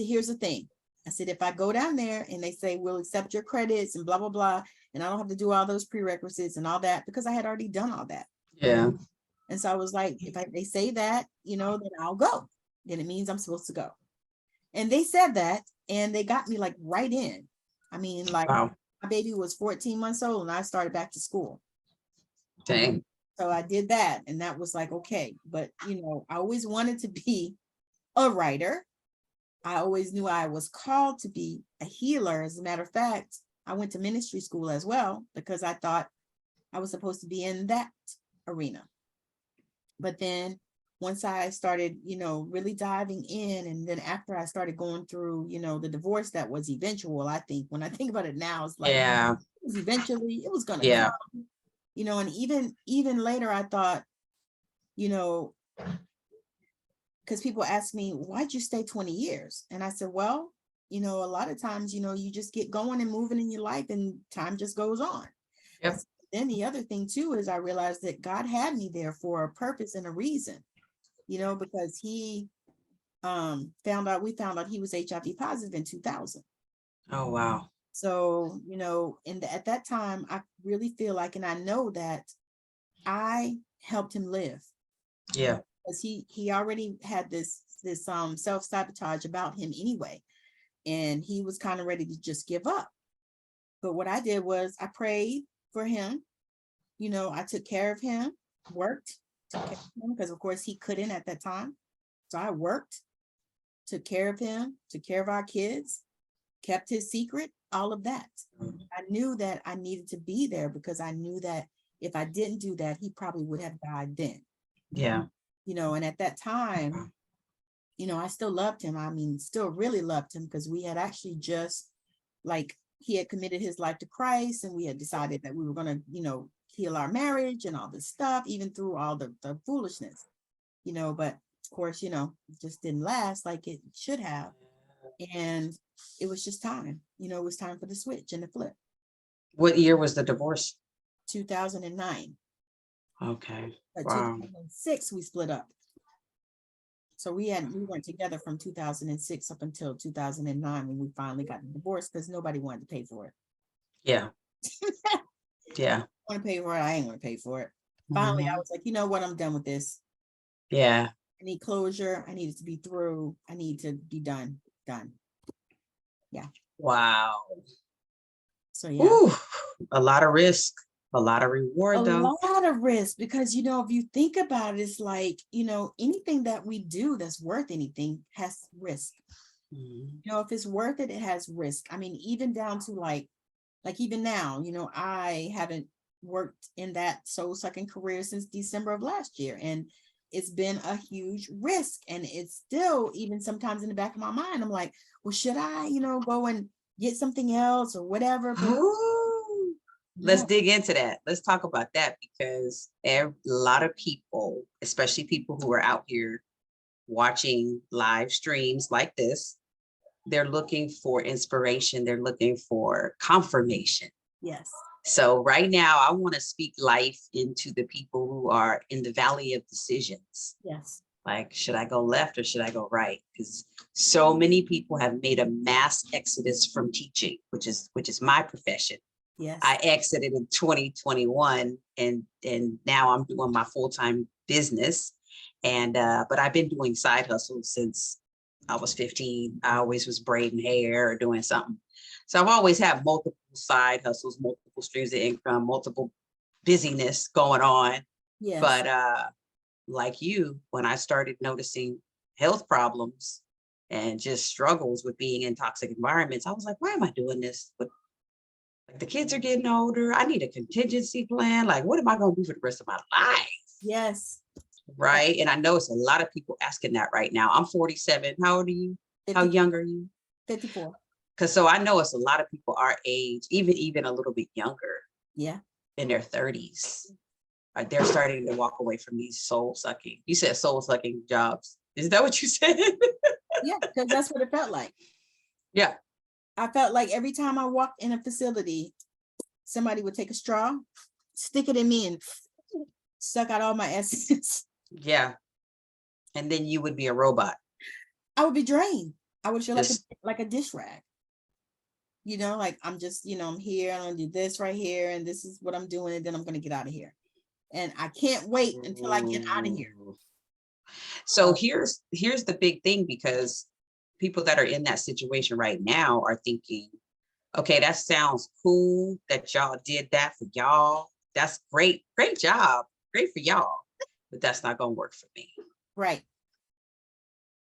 here's the thing. I said, if I go down there and they say, we'll accept your credits and blah, blah, blah, and I don't have to do all those prerequisites and all that, because I had already done all that. Yeah. And so I was like, they say that, you know, then I'll go. Then it means I'm supposed to go. And they said that, and they got me like right in. I mean, like my baby was 14 months old and I started back to school. Dang. So I did that, and that was like, okay. But, you know, I always wanted to be a writer. I always knew I was called to be a healer. As a matter of fact, I went to ministry school as well, because I thought I was supposed to be in that arena. But then once I started, really diving in, and then after I started going through, the divorce that was eventual, I think when I think about it now, it's like, Yeah. it was eventually, it was going to Yeah. come, and even later I thought, because people ask me, why'd you stay 20 years? And I said, well, a lot of times, you just get going and moving in your life and time just goes on. Yep. Then the other thing too is I realized that God had me there for a purpose and a reason, because we found out he was HIV positive in 2000. Oh, wow. So, at that time, I really feel like, and I know that I helped him live. Yeah. Because he already had this self-sabotage about him anyway. And he was kind of ready to just give up. But what I did was I prayed for him. I took care of him, worked, took care of him, because of course he couldn't at that time. So I worked, took care of him, took care of our kids, kept his secret, all of that. I knew that I needed to be there because I knew that if I didn't do that, he probably would have died then. Yeah. And at that time, I still loved him. I mean, still really loved him, because we had actually just, like, he had committed his life to Christ, and we had decided that we were going to, heal our marriage and all this stuff, even through all the foolishness, but of course, it just didn't last like it should have. And it was just time, it was time for the switch and the flip. What year was the divorce? 2009. Okay. But Wow. 2006, we split up. So we weren't together from 2006 up until 2009 when we finally got the divorce, because nobody wanted to pay for it. Yeah. Yeah. I want to pay for it. I ain't going to pay for it. Finally, I was like, you know what? I'm done with this. Yeah. I need closure. I need it to be through. I need to be done. Yeah. Wow. So yeah. Ooh, a lot of risk, a lot of reward though. A lot of risk, because if you think about it, it's like, anything that we do that's worth anything has risk. If it's worth it, it has risk. I mean, even down to like even now, I haven't worked in that soul-sucking career since December of last year, and it's been a huge risk. And it's still, even sometimes in the back of my mind, I'm like, well, should I, go and get something else or whatever? But let's dig into that. Let's talk about that, because a lot of people, especially people who are out here watching live streams like this, they're looking for inspiration. They're looking for confirmation. Yes. So right now, I want to speak life into the people who are in the valley of decisions. Yes. Like, should I go left or should I go right? Because so many people have made a mass exodus from teaching, which is my profession. Yes. I exited in 2021, and now I'm doing my full-time business. And but I've been doing side hustles since I was 15. I always was braiding hair or doing something. So I've always had multiple side hustles, multiple streams of income, multiple busyness going on. Yes. But like you, when I started noticing health problems and just struggles with being in toxic environments, I was like, why am I doing this? But like, the kids are getting older. I need a contingency plan. Like, what am I going to do for the rest of my life? Yes. Right. And I know it's a lot of people asking that right now. I'm 47. How old are you? 50, How young are you? 54. Because so I know it's a lot of people our age, even a little bit younger. Yeah. In their 30s. Like, they're starting to walk away from these soul-sucking. You said soul-sucking jobs. Is that what you said? Yeah, because that's what it felt like. Yeah. I felt like every time I walked in a facility, somebody would take a straw, stick it in me, and suck out all my essence. Yeah. And then you would be a robot. I would be drained. I would feel Just like a dish rag. Like I'm just, I'm here, I'm gonna do this right here, and this is what I'm doing, and then I'm gonna get out of here. And I can't wait until I get out of here. So here's the big thing, because people that are in that situation right now are thinking, okay, that sounds cool that y'all did that for y'all. That's great. Great job. Great for y'all. But that's not going to work for me. Right.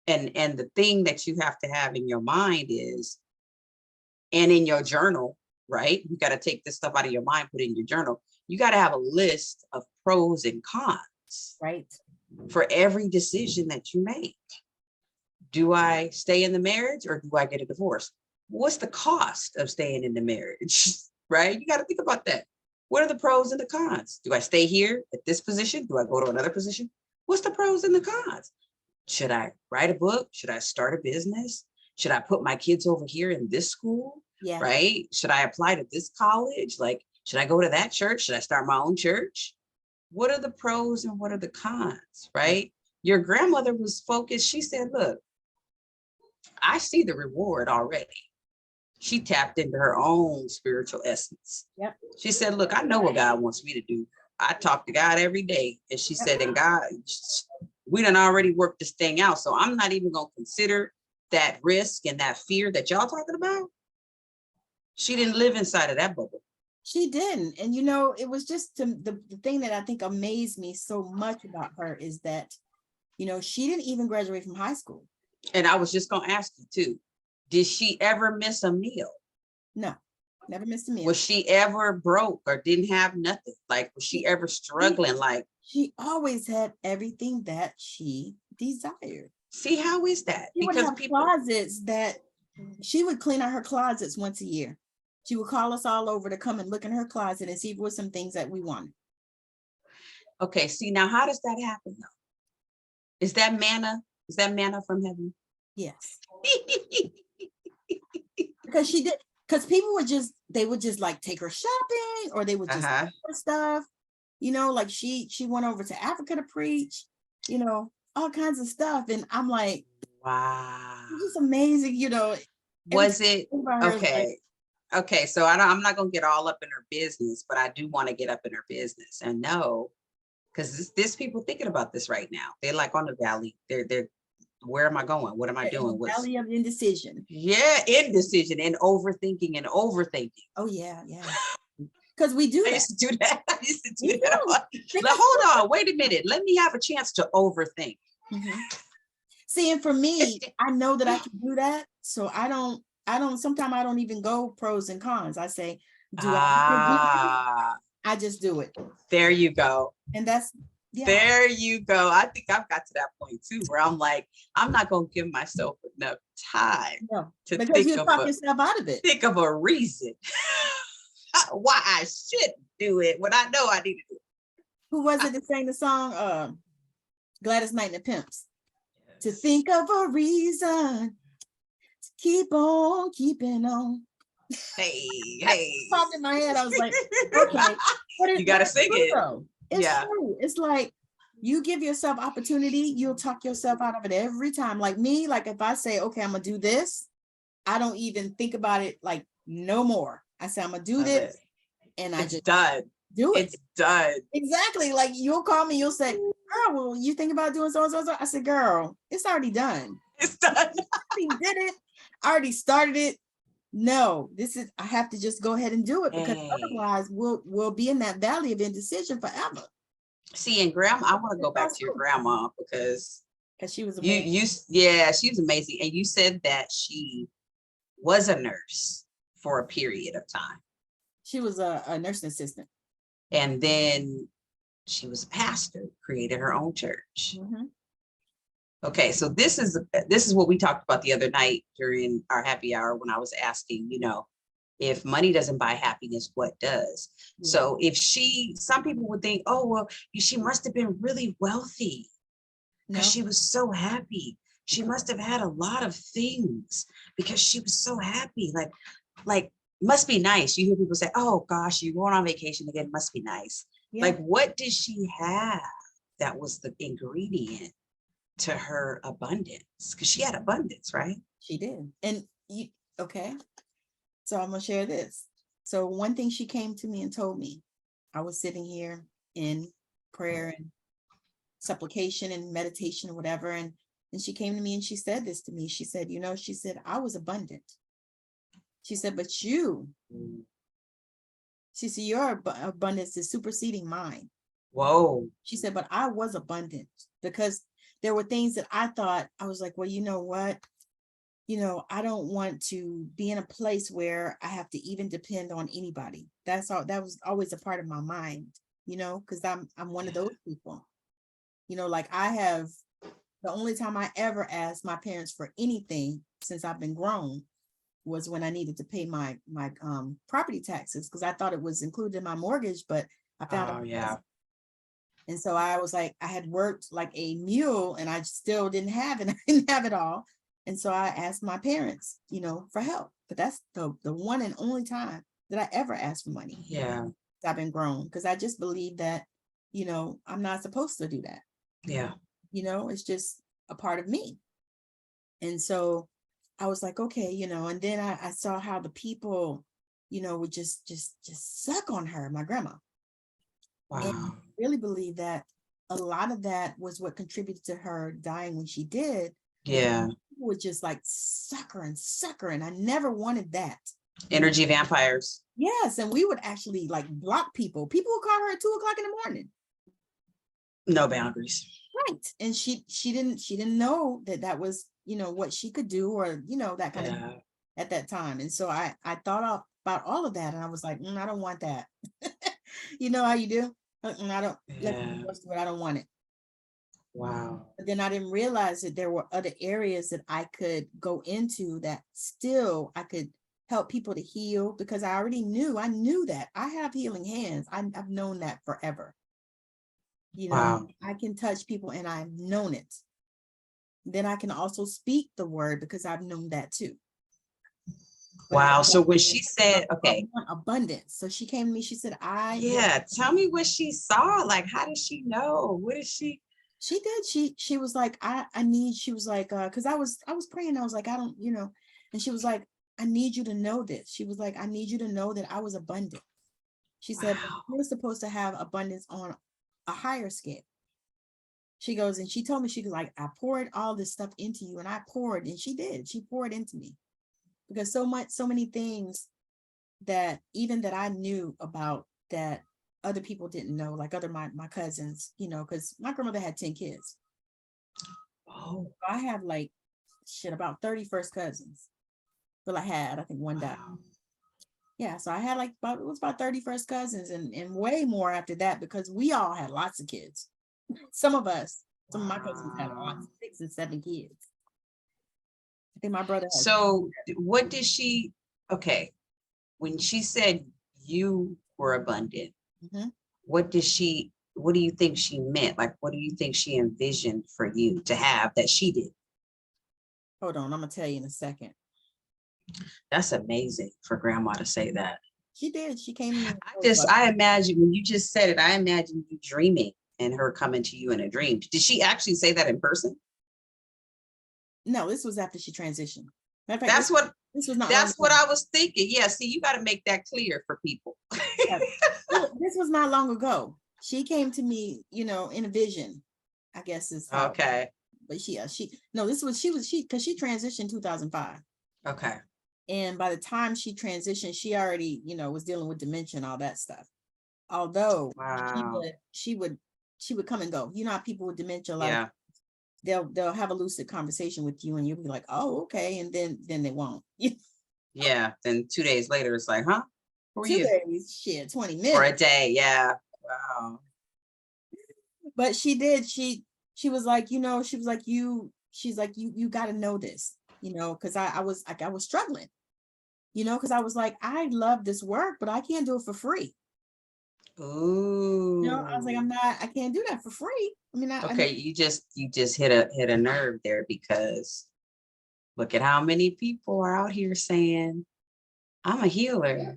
And the thing that you have to have in your mind is, and in your journal, right? You got to take this stuff out of your mind, put it in your journal. You got to have a list of pros and cons. Right. for every decision that you make. Do I stay in the marriage or do I get a divorce? What's the cost of staying in the marriage, right? You got to think about that. What are the pros and the cons? Do I stay here at this position? Do I go to another position? What's the pros and the cons? Should I write a book? Should I start a business? Should I put my kids over here in this school? Yeah. Right? Should I apply to this college? Like, should I go to that church? Should I start my own church? What are the pros and what are the cons, right? Your grandmother was focused. She said, look, I see the reward already. She tapped into her own spiritual essence. Yep. She said, look, I know what God wants me to do. I talk to God every day. And she said, and God, we done already worked this thing out. So I'm not even going to consider that risk and that fear that y'all talking about. She didn't live inside of that bubble. She didn't. And, it was just the thing that I think amazed me so much about her is that, she didn't even graduate from high school. And I was just going to ask you too, did she ever miss a meal? No, never missed a meal. Was she ever broke or didn't have nothing? Like, was she ever struggling? She always had everything that she desired. See, how is that? She would have closets that she would clean out her closets once a year. She would call us all over to come and look in her closet and see if there were some things that we wanted. Okay, see, now how does that happen though? Is that manna? Is that manna from heaven? Yes. Because people would just like take her shopping, or they would just her stuff, like she went over to Africa to preach, all kinds of stuff. And I'm like, wow, it's just amazing, Was it okay? Okay, so I'm not gonna get all up in her business, but I do want to get up in her business and know, because there's people thinking about this right now. They're like on the valley. They're where am I going? What am I doing? Valley of indecision. Yeah, indecision and overthinking. Oh yeah. Because we do that. I used to do that. Hold on, wait a minute. Let me have a chance to overthink. Mm-hmm. See, and for me, I know that I can do that. So I don't, sometimes I don't even go pros and cons. I say, I just do it. There you go. And that's, there you go. I think I've got to that point too, where I'm like, I'm not going to give myself enough time to because you talk yourself out of it. Think of a reason why I should do it when I know I need to do it. Who was it that sang the song? Gladys Knight and the Pimps. To think of a reason to keep on keeping on. Hey. Popped in my head. I was like, okay. You got to sing it. It's true. It's like you give yourself opportunity, you'll talk yourself out of it every time. Like me, like if I say, okay, I'm going to do this, I don't even think about it like no more. I say, I'm going to do this. And I just done. Do it. It's done. Exactly. Like you'll call me, you'll say, girl, well, you think about doing so and so. I said, girl, it's already done. It's done. I already did it. I already started it. No, I have to just go ahead and do it, because otherwise we'll be in that valley of indecision forever. See, and grandma, I want to go back to your grandma because she was amazing. She was amazing. And you said that she was a nurse for a period of time. She was a nursing assistant. And then she was a pastor, created her own church. Mm-hmm. Okay, so this is what we talked about the other night during our happy hour when I was asking, if money doesn't buy happiness, what does? Yeah. So if some people would think, oh, well, she must have been really wealthy because she was so happy. She must have had a lot of things because she was so happy. Like must be nice. You hear people say, oh gosh, you're going on vacation again, must be nice. Yeah. Like, what did she have that was the ingredient to her abundance? Because she had abundance, right? She did. And okay, so I'm gonna share this. So one thing she came to me and told me, I was sitting here in prayer and supplication and meditation or whatever, and she came to me and she said this to me. She said, she said, I was abundant. She said, but she said, your abundance is superseding mine. Whoa. She said, but I was abundant because there were things that I thought, I was like, well, you know what? I don't want to be in a place where I have to even depend on anybody. That was always a part of my mind, because I'm one of those people. Like the only time I ever asked my parents for anything since I've been grown was when I needed to pay my property taxes, because I thought it was included in my mortgage, but I found out. Yeah. And so I was like, I had worked like a mule and I still didn't have it. I didn't have it all. And so I asked my parents, for help. But that's the one and only time that I ever asked for money. Yeah. I've been grown, because I just believe that, I'm not supposed to do that. Yeah. It's just a part of me. And so I was like, okay, and then I saw how the people, would just suck on her, my grandma. Wow. And I really believe that a lot of that was what contributed to her dying when she did. Yeah. People would just like suck her. And I never wanted that. Energy vampires. Yes. And we would actually like block people. People would call her at 2:00 in the morning. No boundaries. Right. And she didn't know that was, what she could do, or, that kind of at that time. And so I thought about all of that, and I was like, I don't want that. You know how you do? I don't, I don't want it. Wow. But then I didn't realize that there were other areas that I could go into that still I could help people to heal, because I knew that I have healing hands. I've known that forever. Wow. I can touch people, and I've known it. Then I can also speak the word, because I've known that too. Wow. So when she said, okay, abundance. So she came to me, she said, tell me what she saw. Like, how did she know? What is she? She did. She was like, I need, she was like, because I was praying. I was like, I don't, and she was like, I need you to know this. She was like, I need you to know that I was abundant. She said, you're supposed to have abundance on a higher scale. She goes, and she told me, she was like, I poured all this stuff into you, and I poured, and she did. She poured into me, because so many things that even that I knew about that other people didn't know, like my cousins, because my grandmother had 10 kids. Oh, I have like about 30 first cousins. Well, I think one died. Yeah, so I had like about 30 first cousins, and way more after that, because we all had lots of kids. Some of my cousins had 6 and 7 kids. I think my brother has. So what did she, when she said you were abundant, what do you think she meant? Like, what do you think she envisioned for you to have that she did? Hold on, I'm gonna tell you in a second. That's amazing for grandma to say that. She did. She came in. I imagine when you just said it, I imagine you dreaming and her coming to you in a dream. Did she actually say that in person? No, this was after she transitioned. That's what I was thinking. Yeah, see, you got to make that clear for people. Yeah. This was not long ago. She came to me, in a vision, I guess is how. Okay. But she because she transitioned in 2005. Okay. And by the time she transitioned, she already, was dealing with dementia and all that stuff. Although she would come and go. You know how people with dementia, like they'll have a lucid conversation with you, and you'll be like, oh, okay, and then they won't. Yeah. Then 2 days later, it's like, huh? Who are 2 you? days, shit, 20 minutes. Or a day, yeah. Wow. But she did. She was like, she was like, she's like, you got to know this, because I was struggling, because I was like, I love this work, but I can't do it for free. Ooh. I was like, I can't do that for free. I mean, you just hit a nerve there, because look at how many people are out here saying, I'm a healer,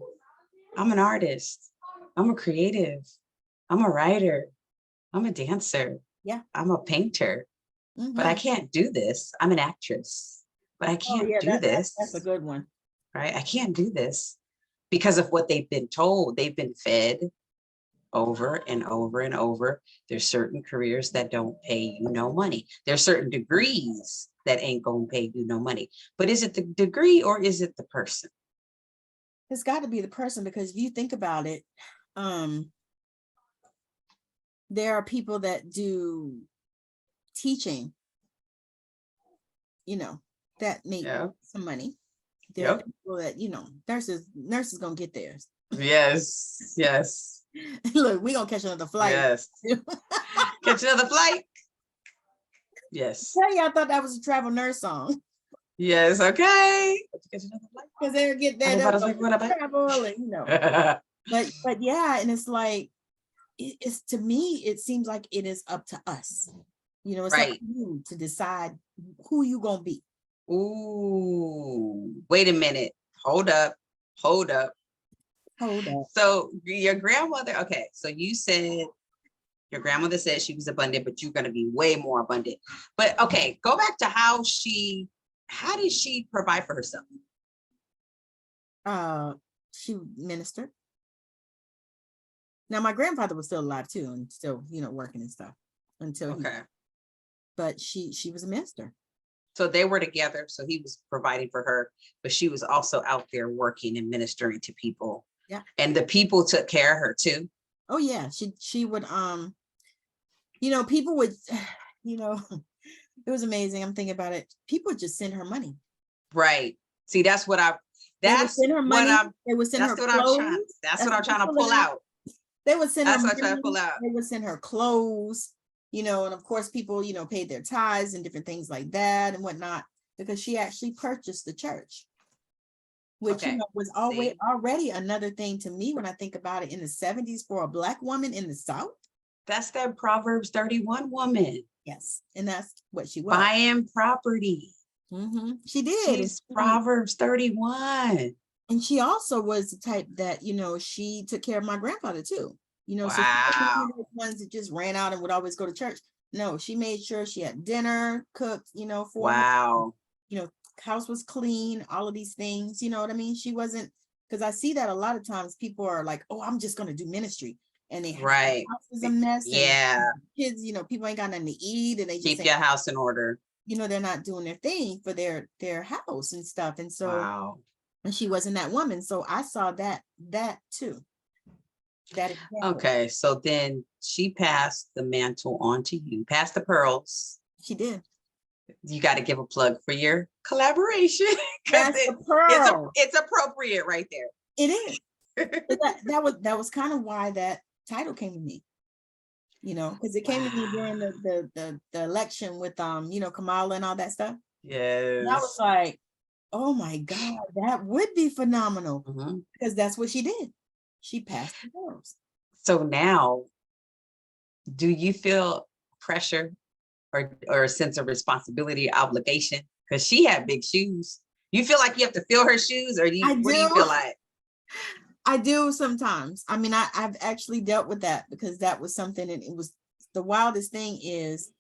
I'm an artist, I'm a creative, I'm a writer, I'm a dancer, I'm a painter, but I can't do this. I'm an actress, but I can't do this. That's a good one. Right? I can't do this because of what they've been told. They've been fed over and over and over. There's certain careers that don't pay you no money. There's certain degrees that ain't gonna pay you no money. But is it the degree or is it the person? It's got to be the person, because if you think about it, there are people that do teaching, that make some money. There are people that, nurses gonna get theirs. Yes. Look, we gonna catch another flight. Yes. Catch another flight. Yes. Tell you, I thought that was a travel nurse song. Yes. Okay. Because they would get that up travel and, you know. But yeah, and it's like, it's to me, it seems like it is up to us. You know, it's up to you to decide who you gonna be. Ooh, wait a minute. Hold up. So your grandmother, okay, so you said your grandmother said she was abundant, but you're going to be way more abundant. But okay, go back to how did she provide for herself? She ministered. Now my grandfather was still alive too, and still, you know, working and stuff until but she was a minister. So they were together. So he was providing for her, but she was also out there working and ministering to people. Yeah. And the people took care of her too. Oh yeah. She would, you know, people would, you know, it was amazing. I'm thinking about it. People would just send her money. Right. See, that's what I'm They would send her clothes. That's what I'm trying to pull out. They would send her money. That's what I'm trying to pull out. They would send her clothes, you know, and of course people, you know, paid their tithes and different things like that and whatnot, because she actually purchased the church, which you know, was already another thing to me when I think about it in the 70s for a Black woman in the South. That's that Proverbs 31 woman. Yes, and that's what she was. Buying property. She did. She's Proverbs 31. And she also was the type that, you know, she took care of my grandfather too. You know, so she wasn't one of the ones that just ran out and would always go to church. No, she made sure she had dinner cooked, you know, for her. You know, house was clean, all of these things, you know what I mean? She wasn't, because I see that a lot of times people are like, oh, I'm just going to do ministry. And they have the house is a mess. Yeah. And kids, you know, people ain't got nothing to eat. And they just keep your house in order. You know, they're not doing their thing for their house and stuff. And so, and she wasn't that woman. So I saw that too. Okay, so then she passed the mantle on to you, passed the pearls. She did. You got to give a plug for your collaboration because it's appropriate right there. It is. that was kind of why that title came to me, you know, because it came to me during the election with you know, Kamala and all that stuff. Yes. And I was like, oh my God, that would be phenomenal, because that's what she did. She passed the pearls. So now, do you feel pressure or a sense of responsibility, obligation? Because she had big shoes. You feel like you have to fill her shoes, or what do you feel like? I do sometimes. I mean, I've actually dealt with that, because that was something, and it was the wildest thing is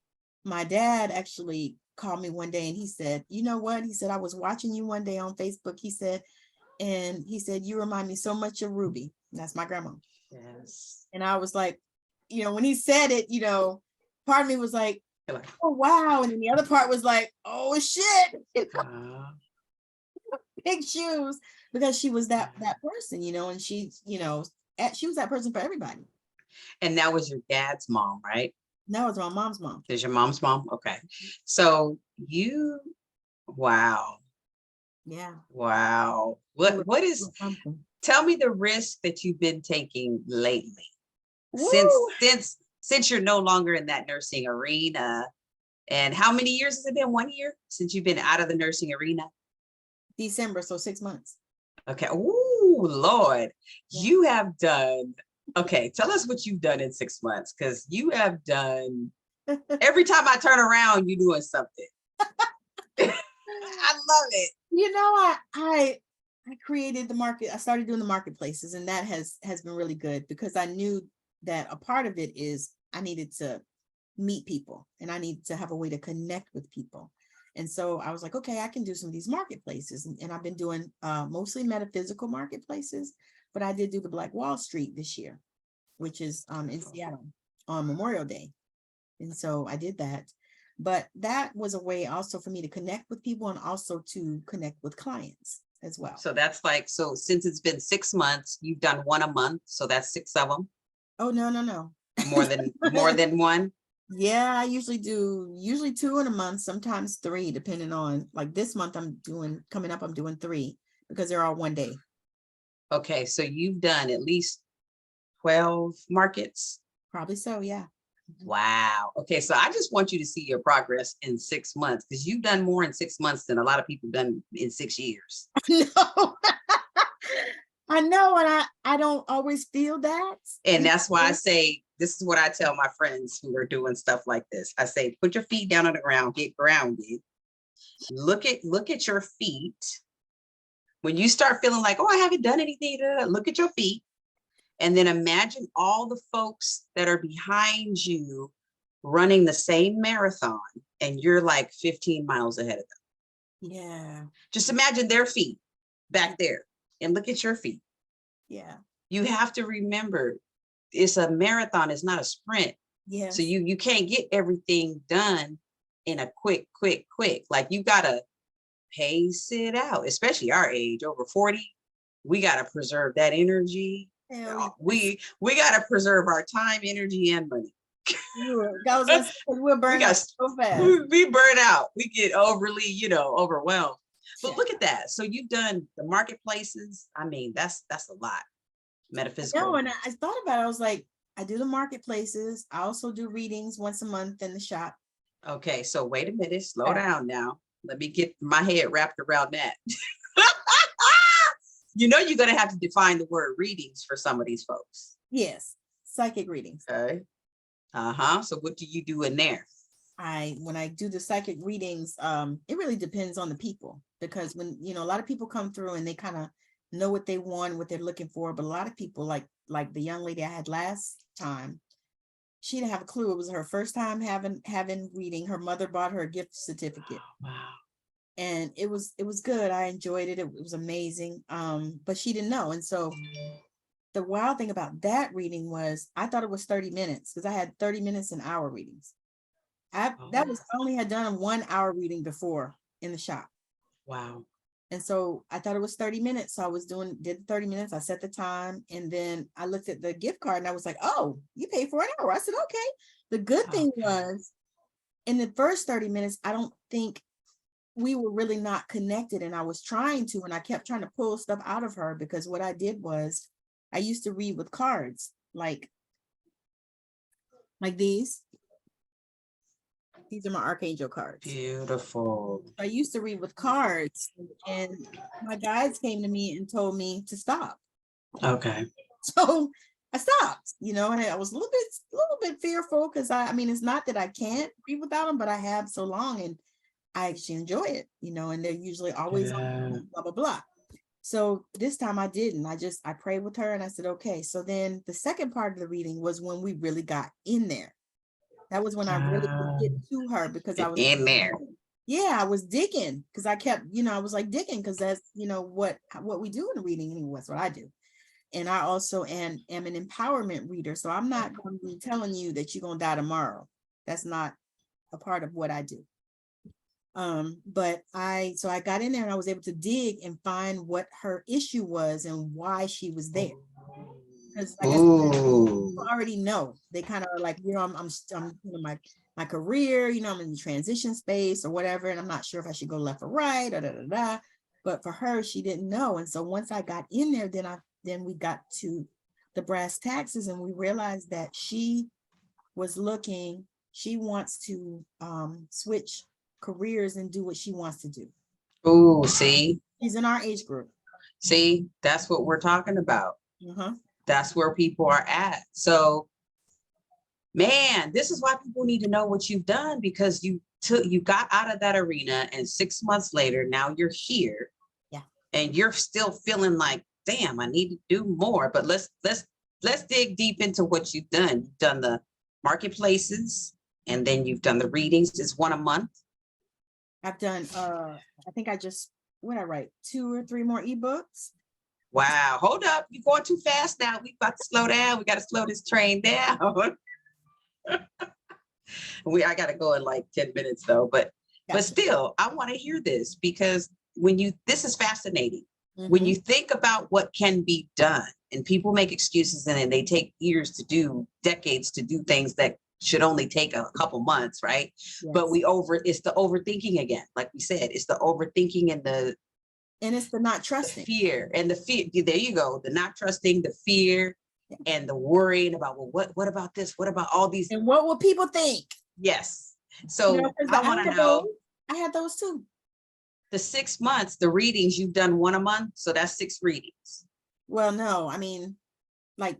my dad actually called me one day and he said, you know what? He said, I was watching you one day on Facebook. He said, you remind me so much of Ruby. That's my grandma. Yes. And I was like, you know, when he said it, you know, part of me was like, oh, wow. And then the other part was like, oh, shit. Big shoes, because she was that person, you know, and she, you know, she was that person for everybody. And that was your dad's mom, right? No, it's my mom's mom. Is your mom's mom? Okay. So wow. Yeah. Wow. What is, tell me the risk that you've been taking lately. Since you're no longer in that nursing arena. And how many years has it been? 1 year since you've been out of the nursing arena? December, so 6 months. Okay. Ooh, Lord. Yeah. You have done, okay, tell us what you've done in 6 months, because you have done, every time I turn around, you're doing something. I love it. You know, I created the market. I started doing the marketplaces, and that has been really good, because I knew that a part of it is I needed to meet people and I needed to have a way to connect with people. And so I was like, okay, I can do some of these marketplaces. And I've been doing mostly metaphysical marketplaces, but I did do the Black Wall Street this year, which is in Seattle on Memorial Day. And so I did that. But that was a way also for me to connect with people and also to connect with clients as well. So that's like, so since it's been 6 months, you've done one a month. So that's 6 of them. Oh, no. More than one. Yeah, I usually do 2 in a month, sometimes 3, depending on, like this month I'm doing 3 because they're all one day. Okay, so you've done at least 12 markets? Probably so, yeah. Wow. Okay. So I just want you to see your progress in 6 months, because you've done more in 6 months than a lot of people done in 6 years. No. I know, and I don't always feel that. And that's why I say, this is what I tell my friends who are doing stuff like this. I say, put your feet down on the ground, get grounded. Look at your feet. When you start feeling like, oh, I haven't done anything, look at your feet. And then imagine all the folks that are behind you running the same marathon, and you're like 15 miles ahead of them. Yeah. Just imagine their feet back there and look at your feet. Yeah. You have to remember, it's a marathon, it's not a sprint. Yeah. So you can't get everything done in a quick. Like, you gotta pace it out, especially our age, over 40. We gotta preserve that energy. We gotta preserve our time, energy, and money. We're burning out so fast. We burn out. We get overly, overwhelmed. But look at that. So you've done the marketplaces. I mean, that's a lot. Metaphysical. No, and I thought about it. I was like, I do the marketplaces. I also do readings once a month in the shop. Okay, so wait a minute. Slow down now. Let me get my head wrapped around that. You're going to have to define the word readings for some of these folks. Yes, psychic readings. Okay. So what do you do in there? When I do the psychic readings, it really depends on the people, because when, a lot of people come through and they kind of know what they want, what they're looking for. But a lot of people, like the young lady I had last time, she didn't have a clue. It was her first time having reading. Her mother bought her a gift certificate. Wow. And it was good. I enjoyed it. It was amazing. But she didn't know. And so the wild thing about that reading was, I thought it was 30 minutes because I had 30 minutes and hour readings. I only had done a 1 hour reading before in the shop. Wow. And so I thought it was 30 minutes. So I did 30 minutes. I set the time, and then I looked at the gift card and I was like, oh, you paid for an hour. I said, okay. The good thing was, in the first 30 minutes, I don't think we were really not connected, and I was trying to, and I kept trying to pull stuff out of her, because what I did was I used to read with cards, like these. These are my Archangel cards. Beautiful. I used to read with cards, and my guides came to me and told me to stop. Okay. So I stopped, and I was a little bit fearful, because I mean, it's not that I can't read without them, but I have so long, and I actually enjoy it, and they're usually always on, blah, blah, blah. So this time I didn't. I prayed with her and I said, okay. So then the second part of the reading was when we really got in there. That was when I really could get to her, because I was in there. Yeah, I was digging, because I kept, I was like digging, because that's, what we do in a reading anyway. That's what I do. And I also am an empowerment reader. So I'm not going to be telling you that you're going to die tomorrow. That's not a part of what I do. But I got in there and I was able to dig and find what her issue was and why she was there. Because like I said, people already know. They kind of are like, I'm my career, I'm in the transition space or whatever, and I'm not sure if I should go left or right, But for her, she didn't know. And so once I got in there, then we got to the brass taxes, and we realized that she wants to switch careers and do what she wants to do. Oh, see? She's in our age group. See, that's what we're talking about. That's where people are at. So, man, this is why people need to know what you've done, because you got out of that arena, and 6 months later, now you're here. Yeah. And you're still feeling like, damn, I need to do more. But let's dig deep into what you've done. You've done the marketplaces, and then you've done the readings. It's one a month. I've done I think what I write, 2 or 3 more ebooks. Wow, hold up, you're going too fast now. We got to slow down. We got to slow this train down. I got to go in like 10 minutes though, but still, I want to hear this, because this is fascinating. When you think about what can be done, and people make excuses, and then they take years to do, decades to do things that should only take a couple months, right? Yes. But it's the overthinking again. Like we said, it's the overthinking and it's the not trusting. The fear. There you go. The not trusting, the fear, and the worrying about, well, what about this? What about all these? And what will people think? Yes. So You know, 'cause I want to know, I had those too. the 6 months, the readings, you've done one a month. So that's 6 readings. Well, no, I mean, like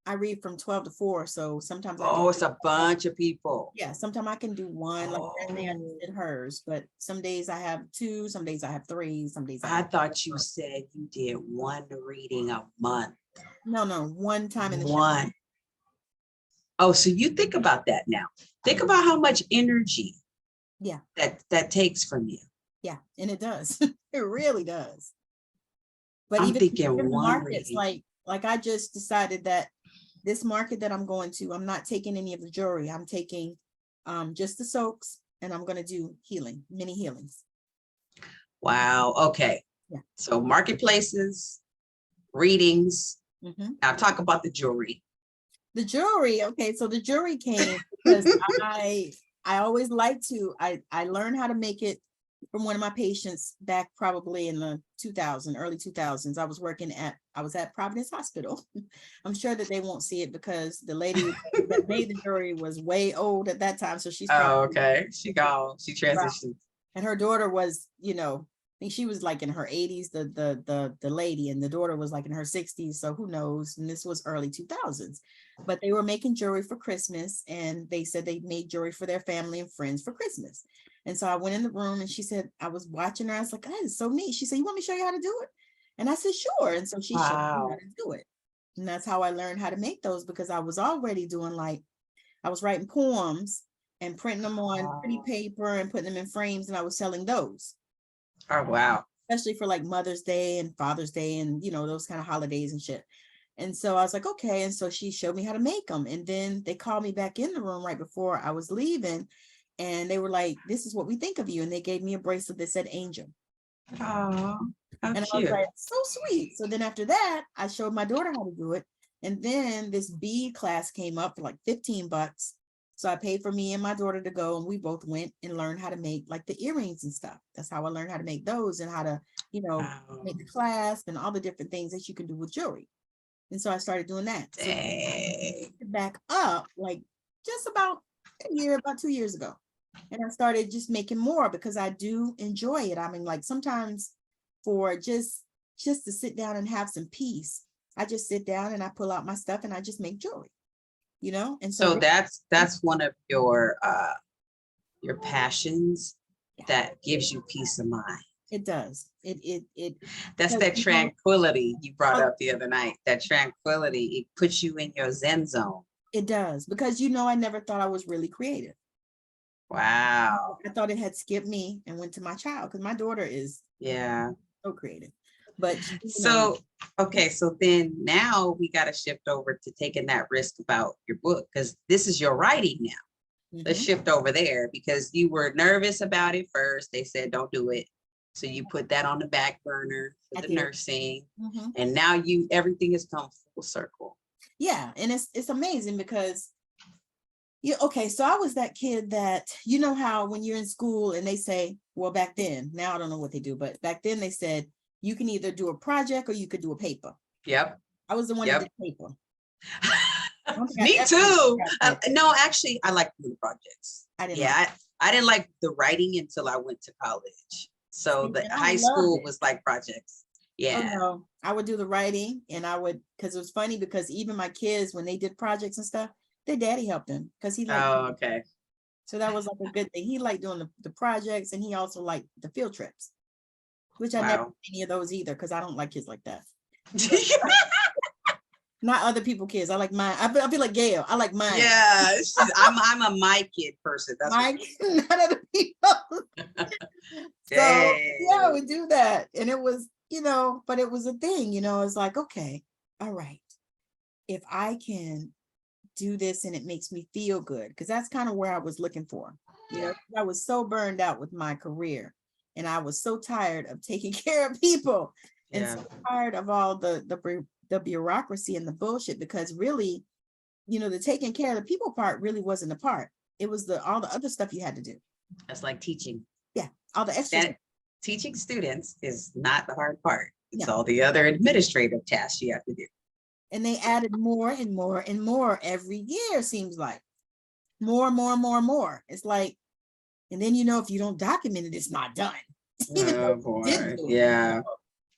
I read from 12 to 4. So sometimes I Oh, it's a bunch of people. yeah, sometimes I can do one, like that day I Oh. did hers, but some days I have 2, some days I have 3, some days I thought you said you did one reading a month. no, one time in the shower. One. Oh, so you think about that now. Think about how much energy Yeah. that takes from you. Yeah, and it does. It really does. But I'm even thinking in the one markets, reading. like I just decided that this market that I'm going to, I'm not taking any of the jewelry. I'm taking just the soaks, and I'm going to do healing, mini healings. Wow. Okay. Yeah. So marketplaces, readings. Mhm. Now talk about the jewelry. The jewelry, okay, so the jewelry came because I always like to, I learned how to make it from one of my patients back probably in the early 2000s. I was at Providence Hospital. I'm sure that they won't see it because the lady that made the jewelry was way old at that time. So she's okay. She transitioned. and her daughter was, I think she was like in her 80s, the lady, and the daughter was like in her 60s. So who knows? And this was early 2000s, but they were making jewelry for Christmas, and they said they made jewelry for their family and friends for Christmas. And so I went in the room, and she said, I was watching her. I was like, oh, it's so neat. She said, you want me to show you how to do it? And I said, sure. And so she showed me how to do it. And that's how I learned how to make those, because I was already doing I was writing poems and printing them on pretty paper and putting them in frames, and I was selling those. Oh, wow. Especially for like Mother's Day and Father's Day and, those kind of holidays and shit. And so I was like, okay. And so she showed me how to make them. And then they called me back in the room right before I was leaving. And they were like, this is what we think of you. And they gave me a bracelet that said Angel. Oh, and I was like, so sweet. So then after that, I showed my daughter how to do it. And then this bead class came up for like $15. So I paid for me and my daughter to go, and we both went and learned how to make like the earrings and stuff. That's how I learned how to make those, and how to, make the clasp and all the different things that you can do with jewelry. And so I started doing that. So back up like just about 2 years ago. And I started just making more because I do enjoy it. I mean, like sometimes for just to sit down and have some peace, I just sit down and I pull out my stuff and I just make jewelry. And so that's one of your passions that gives you peace of mind. It does. That's that tranquility you brought up the other night. That tranquility, it puts you in your Zen zone. It does, because I never thought I was really creative. Wow. I thought it had skipped me and went to my child, because my daughter is so creative. But okay, so then now we got to shift over to taking that risk about your book, because this is your writing now. Let's shift over there, because you were nervous about it first. They said don't do it, so you put that on the back burner for the nursing, and now everything has come full circle. Yeah, and it's amazing because okay, so I was that kid that, how when you're in school and they say, well, back then, now I don't know what they do, but back then they said you can either do a project or you could do a paper. Yep. I was the one that did paper. Me too. No, actually, I like doing projects. I didn't like the writing until I went to college. So the high school was like projects. Yeah. Oh, no. I would do the writing, and because it was funny, because even my kids, when they did projects and stuff, their daddy helped them because he liked. Oh, okay. So that was like a good thing. He liked doing the projects, and he also liked the field trips, which I never did any of those either, because I don't like kids like that. Not other people's kids. I like mine. I feel like Gail. I like mine. Yeah, I'm a my kid person. That's my kid, not other people. So yeah, we do that, and it was, but it was a thing. It's like, okay, all right, if I can do this and it makes me feel good, because that's kind of where I was looking for. I was so burned out with my career, and I was so tired of taking care of people, and so tired of all the bureaucracy and the bullshit, because really, the taking care of the people part really wasn't the part. It was all the other stuff you had to do. That's like teaching. Yeah, all the extra. Teaching students is not the hard part. It's all the other administrative tasks you have to do. And they added more and more and more every year, seems like. More, more, more, more. It's like, and then, if you don't document it, it's not done. Even though you did do it. Yeah.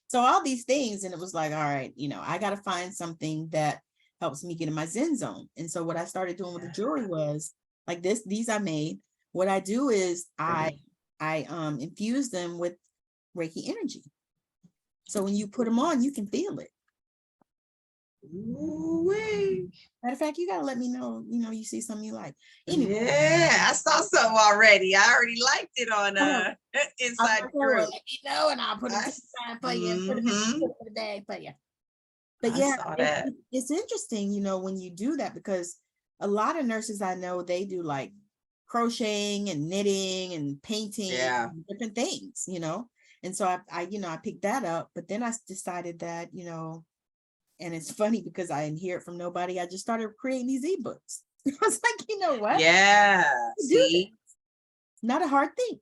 So all these things, and it was like, all right, I got to find something that helps me get in my Zen zone. And so what I started doing with the jewelry was like these I made. What I do is I infuse them with Reiki energy. So when you put them on, you can feel it. Ooh-wee. Matter of fact, you gotta let me know, you see something you like. Anyway. Yeah, I saw something already. I already liked it on Inside the Group. Let me know, and I'll put it aside for you. Put it in the bag for you. But yeah, it's interesting, when you do that, because a lot of nurses I know, they do like crocheting and knitting and painting, and different things, And so I picked that up, but then I decided that, and it's funny because I didn't hear it from nobody. I just started creating these ebooks. I was like, you know what? Yeah. See? Not a hard thing.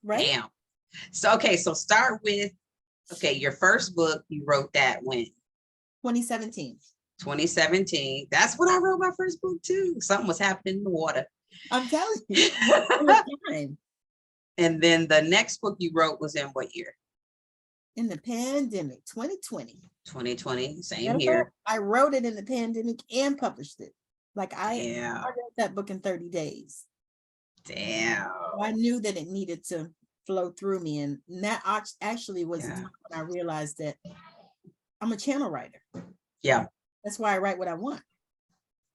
Right? Damn. So start with, your first book, you wrote that when? 2017. 2017. That's when I wrote my first book too. Something was happening in the water. I'm telling you. It was time. And then the next book you wrote was in what year? In the pandemic, 2020. 2020, same here. I wrote it in the pandemic and published it. Like I wrote that book in 30 days. Damn. So I knew that it needed to flow through me. And that actually was the time when I realized that I'm a channel writer. Yeah. That's why I write what I want.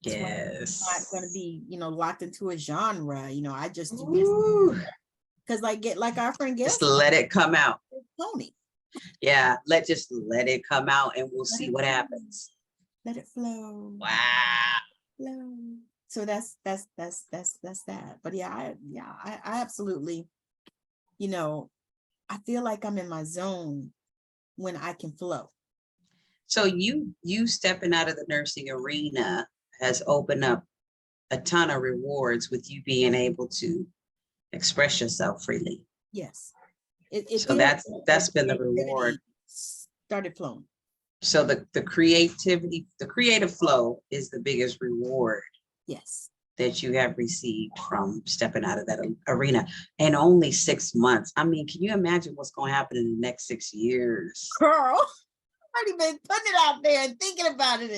Yes. I'm not going to be, locked into a genre. I just do this. Because like our friend Gail, just let it come out. Tony. Yeah, let it come out and we'll see what happens. Let it flow. Wow. Flow. So that's that. But I absolutely, I feel like I'm in my zone when I can flow. So you stepping out of the nursing arena has opened up a ton of rewards with you being able to express yourself freely. Yes. So that's been the reward. Started flowing. So the creative flow is the biggest reward. Yes. That you have received from stepping out of that arena. And only 6 months. I mean, can you imagine what's going to happen in the next 6 years? Girl, I've already been putting it out there and thinking about it.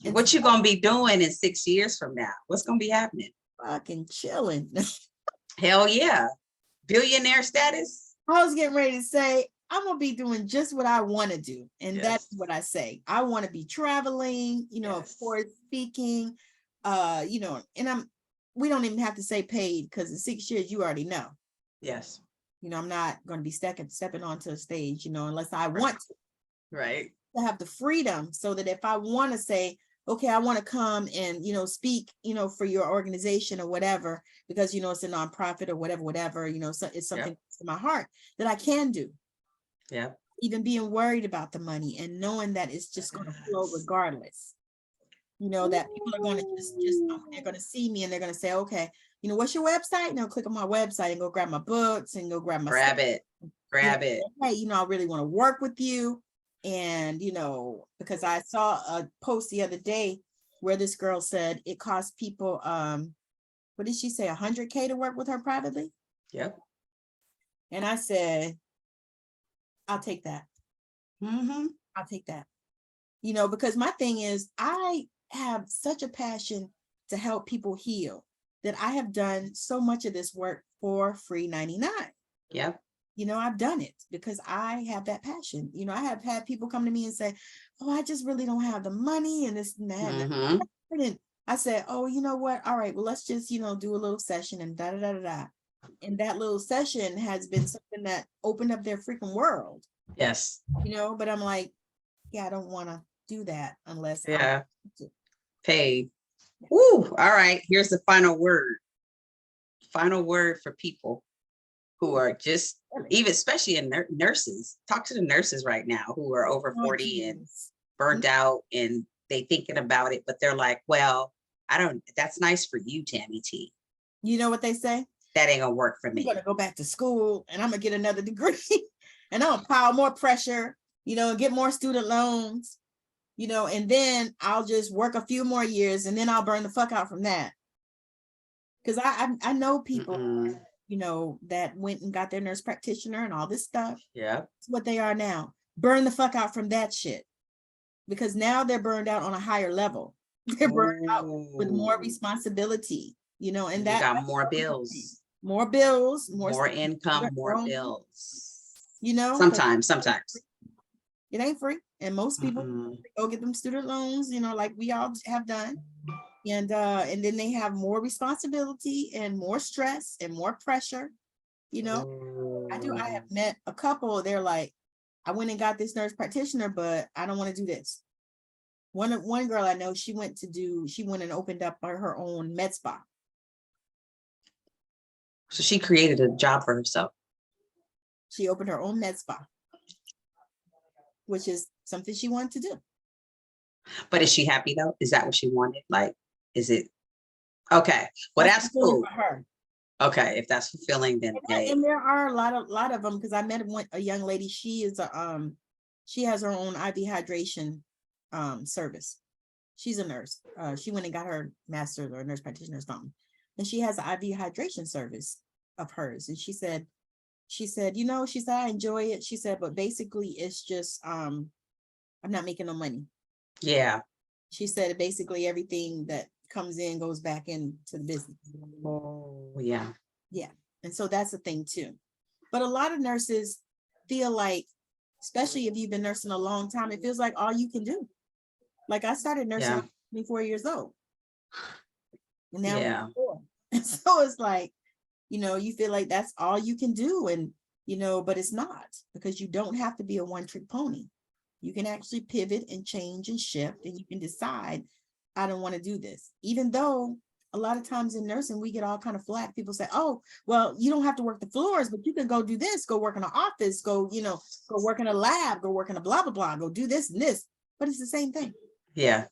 And what you going to be doing in 6 years from now? What's going to be happening? Fucking chilling. Hell yeah. Billionaire status? I was getting ready to say, I'm going to be doing just what I want to do. And that's what I say. I want to be traveling, of course, speaking, and we don't even have to say paid, because in 6 years, you already know. Yes. I'm not going to be stepping onto a stage, unless I want to. Right. To have the freedom so that if I want to say, okay, I want to come and, speak, for your organization or whatever, because, it's a nonprofit or whatever, so it's something to my heart that I can do. Yeah. Even being worried about the money and knowing that it's just going to flow regardless. That people are going to just they're going to see me and they're going to say, okay, what's your website? Click on my website and go grab my books and go grab my grab stuff. it. Hey, I really want to work with you. And, because I saw a post the other day where this girl said it costs people, what did she say, $100K to work with her privately? Yep. And I said, I'll take that. Mm-hmm. I'll take that. Because my thing is, I have such a passion to help people heal that I have done so much of this work for free 99. Yep. I've done it because I have that passion. I have had people come to me and say, oh, I just really don't have the money and this and that. Mm-hmm. And I said, oh, you know what? All right, well, let's just, do a little session and da-da-da-da-da. And that little session has been something that opened up their freaking world. Yes. But I'm like, I don't want to do that unless paid. Woo. All right. Here's the final word. Final word for people who are just, even especially in nurses. Talk to the nurses right now who are over 40 and burnt out and they thinking about it, but they're like, well, that's nice for you, Tammi T. You know what they say? That ain't gonna work for me. I'm gonna go back to school and I'm gonna get another degree and I'm gonna pile more pressure, and get more student loans. you know, and then I'll just work a few more years and then I'll burn the fuck out from that. Because I know people, you know, that went and got their nurse practitioner and all this stuff. Yeah. It's what they are now. Burn the fuck out from that shit. Because now they're burned out on a higher level. They're burned out with more responsibility, you know, and you got more bills. More bills, more income, more bills. You know, sometimes it ain't free. And most people go get them student loans, you know, like we all have done. And then they have more responsibility and more stress and more pressure. You know, I have met a couple, they're like, I went and got this nurse practitioner, but I don't want to do this. One girl I know, she went and opened up her own med spa. So she created a job for herself. She opened her own med spa, which is something she wanted to do. But is she happy though? Is that what she wanted? Like, is it? Okay. Well, that's cool. For her. Okay. If that's fulfilling, then. And there are a lot of them, because I met a young lady. She is she has her own IV hydration service. She's a nurse. She went and got her master's or nurse practitioner or something. And she has an IV hydration service of hers. And she said, you know, she said, I enjoy it. She said, but basically it's just, I'm not making no money. Yeah. She said, basically everything that comes in goes back into the business. Oh, yeah. Yeah. And so that's the thing too. But a lot of nurses feel like, especially if you've been nursing a long time, it feels like all you can do. Like I started nursing at 24 years old. And now I'm 4. And so it's like, you know, you feel like that's all you can do. And, you know, but it's not, because you don't have to be a one-trick pony. You can actually pivot and change and shift, and you can decide, I don't want to do this. Even though a lot of times in nursing, we get all kind of flack. People say, oh, well, you don't have to work the floors, but you can go do this, go work in an office, go, you know, go work in a lab, go work in a blah, blah, blah, go do this and this. But it's the same thing. Yeah.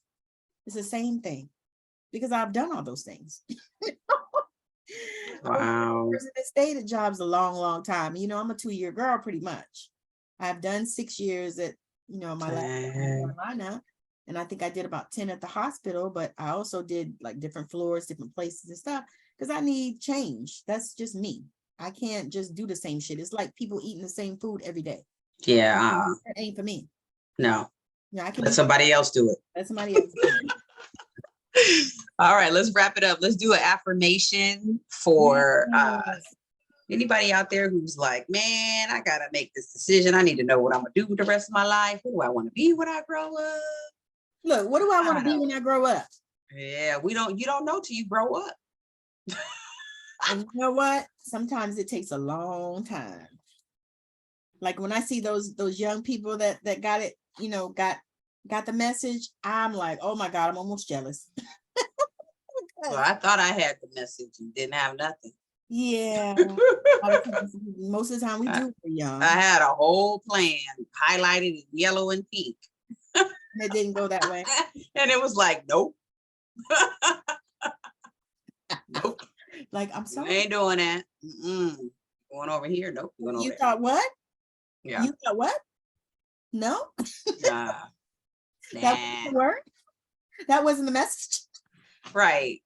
It's the same thing, because I've done all those things. Wow. I stayed at jobs a long, long time. You know, I'm a 2-year girl pretty much. I've done 6 years at, you know, my last in Carolina, and I think I did about 10 at the hospital, but I also did like different floors, different places and stuff, because I need change. That's just me. I can't just do the same shit. It's like people eating the same food every day. Yeah. That ain't for me. No. Yeah, I can let somebody else do it. Let somebody else do it. All right, let's wrap it up. Let's do an affirmation for anybody out there who's like, man, I gotta make this decision. I need to know what I'm gonna do with the rest of my life. Who do I want to be when I grow up? Look, what do I want to be when I grow up? Yeah, you don't know till you grow up. And you know what? Sometimes it takes a long time. Like when I see those young people that got it, you know, got the message, I'm like, oh my God, I'm almost jealous. Well, I thought I had the message and didn't have nothing. Yeah. Most of the time we do for young. I had a whole plan highlighted in yellow and pink. And it didn't go that way. And it was like, nope. Nope. Like, I'm sorry. You ain't doing that. Going over here. Nope. Going over you thought what? Yeah. You thought what? No. Nah. That wasn't the word. That wasn't the message. Right.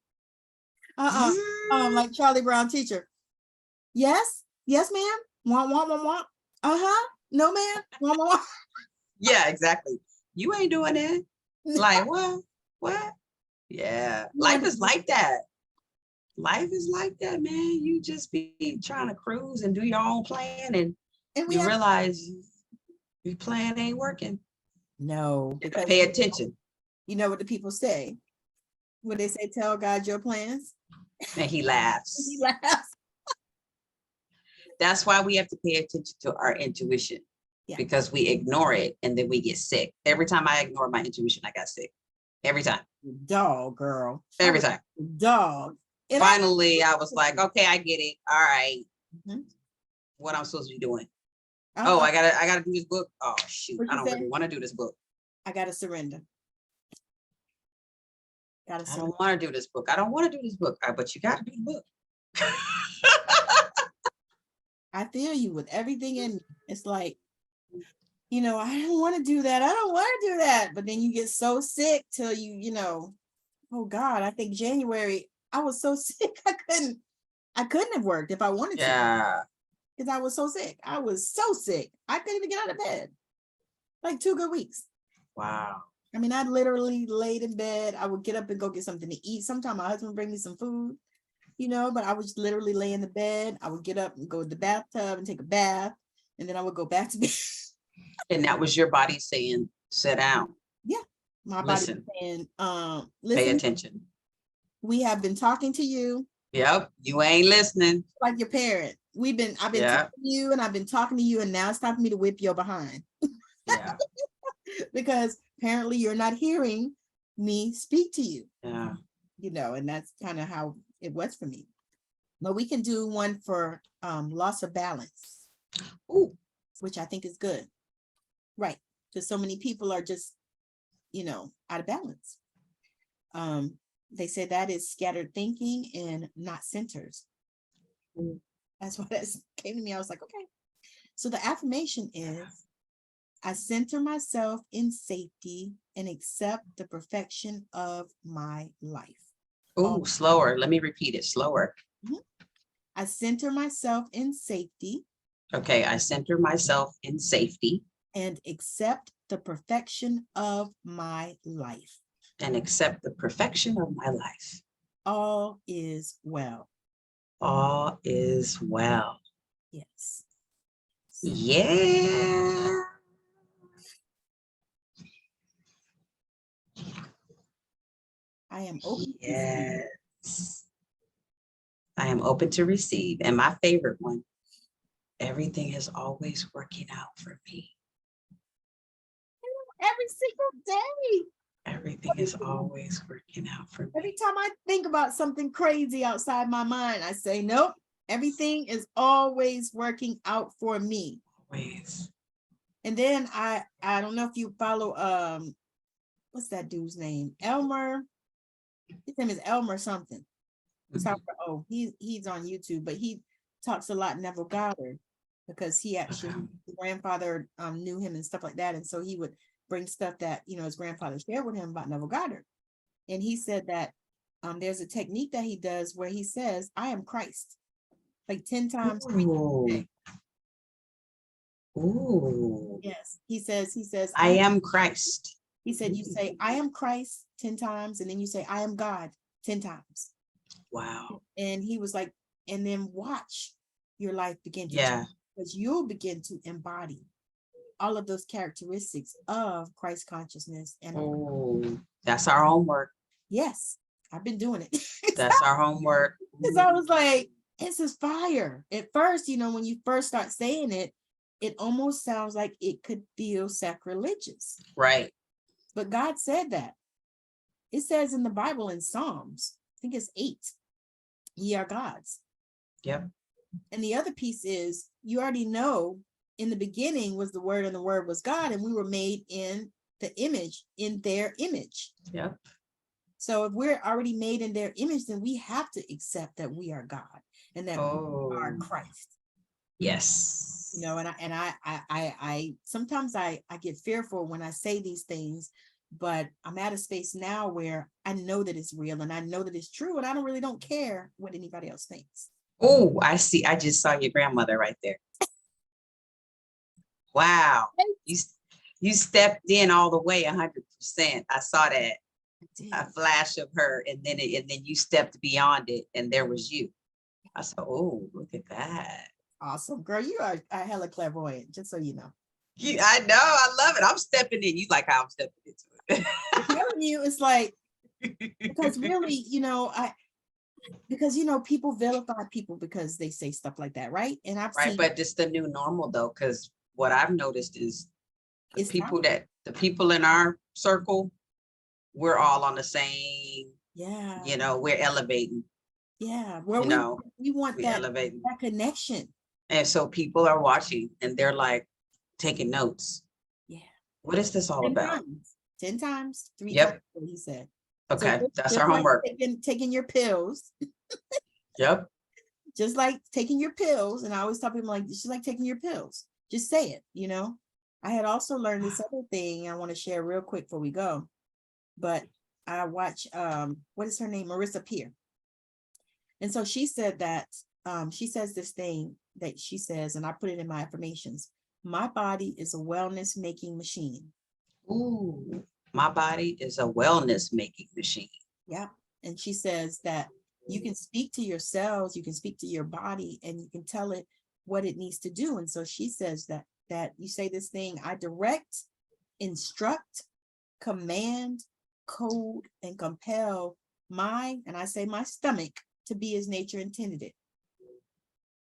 Like Charlie Brown teacher. Yes, ma'am. Want. No, ma'am. Want. Yeah, exactly. You ain't doing that. Like what? Yeah. Life is like that. Life is like that, man. You just be trying to cruise and do your own plan, and you realize your plan ain't working. No, because pay attention. You know what the people say? When they say, tell God your plans. And he laughs. He laughs. That's why we have to pay attention to our intuition, because we ignore it and then we get sick. Every time I ignore my intuition, I got sick. Every time. Dog, girl. Every time. Dog. And finally, I was like, okay, I get it. All right. What I'm supposed to be doing. Oh, I gotta do this book. Oh shoot, I don't really want to do this book. I gotta surrender. I don't want to do this book. I don't want to do this book. But you gotta do the book. I feel you with everything in me. It's like, I don't want to do that. I don't want to do that. But then you get so sick till oh God, I think January, I was so sick. I couldn't have worked if I wanted to. Yeah. Because I was so sick. I was so sick. I couldn't even get out of bed. Like 2 good weeks. Wow. I mean, I literally laid in bed. I would get up and go get something to eat. Sometimes my husband would bring me some food, but I would literally lay in the bed. I would get up and go to the bathtub and take a bath. And then I would go back to bed. And that was your body saying, sit down. Yeah. My Listen. body saying, Pay listen, attention. we have been talking to you. Yep. You ain't listening. Like your parent. I've been talking to you and I've been talking to you, and now it's time for me to whip your behind. Yeah. Because apparently you're not hearing me speak to you. Yeah. And that's kind of how it was for me. But we can do one for loss of balance. Ooh. Which I think is good. Right. Because so many people are just, out of balance. They say that is scattered thinking and not centers. That's what that came to me. I was like, okay. So the affirmation is, I center myself in safety and accept the perfection of my life. Oh, slower. Let me repeat it. Slower. I center myself in safety. Okay. I center myself in safety. And accept the perfection of my life. And accept the perfection of my life. All is well. All is well. Yes. Yeah. I am open. Yes. I am open to receive. And my favorite one, everything is always working out for me. Every single day. Everything is always working out for me. Every time I think about something crazy outside my mind, I say, nope, everything is always working out for me. Always. And then I don't know if you follow, what's that dude's name? Elmer. His name is Elmer something. He's on YouTube, but he talks a lot Neville Goddard, because he actually, his grandfather knew him and stuff like that. And so he would bring stuff that, his grandfather shared with him about Neville Goddard. And he said that there's a technique that he does where he says, I am Christ, like 10 times. Ooh. Yes. He says, I am Christ. He said, you say, I am Christ 10 times. And then you say, I am God 10 times. Wow. And he was like, and then watch your life begin to change, because you'll begin to embody all of those characteristics of Christ consciousness. And that's our homework. Yes, I've been doing it. That's our homework. Because I was like, this is fire. At first, when you first start saying it, it almost sounds like it could feel sacrilegious. Right. But God said that. It says in the Bible in Psalms, I think it's 8, ye are gods. Yep. And the other piece is, you already know, in the beginning was the Word, and the Word was God, and we were made in the image, in their image. Yep. So if we're already made in their image, then we have to accept that we are God and that we are Christ. Yes. And I sometimes I get fearful when I say these things, but I'm at a space now where I know that it's real and I know that it's true, and I don't care what anybody else thinks. Oh, I see. I just saw your grandmother right there. Wow. You stepped in all the way 100%. I saw that. A flash of her, and then you stepped beyond it, and there was you. I said, oh, look at that. Awesome, girl. You are hella clairvoyant, just so you know. I know. I love it. I'm stepping in. You like how I'm stepping into it. I'm telling you, it's like, because really, because people vilify people because they say stuff like that, right? And I've seen, but it's the new normal though, because what I've noticed is the people in our circle, we're all on the same. We're elevating. Yeah, well, we want that connection. And so people are watching and they're like taking notes. Yeah. What is this all about? 10 times, 3 times, what he said. Okay, so that's our like homework. Taking your pills. Yep. Just like taking your pills. And I always tell people, like, it's just like taking your pills. Just say it, I had also learned this other thing I want to share real quick before we go. But I watch what is her name? Marissa Peer. And so she said that she says this thing that she says, and I put it in my affirmations. My body is a wellness making machine. Ooh, my body is a wellness making machine. Yeah. And she says that you can speak to your cells, you can speak to your body, and you can tell it what it needs to do. And so she says that you say this thing, I direct, instruct, command, code, and compel and I say my stomach to be as nature intended it.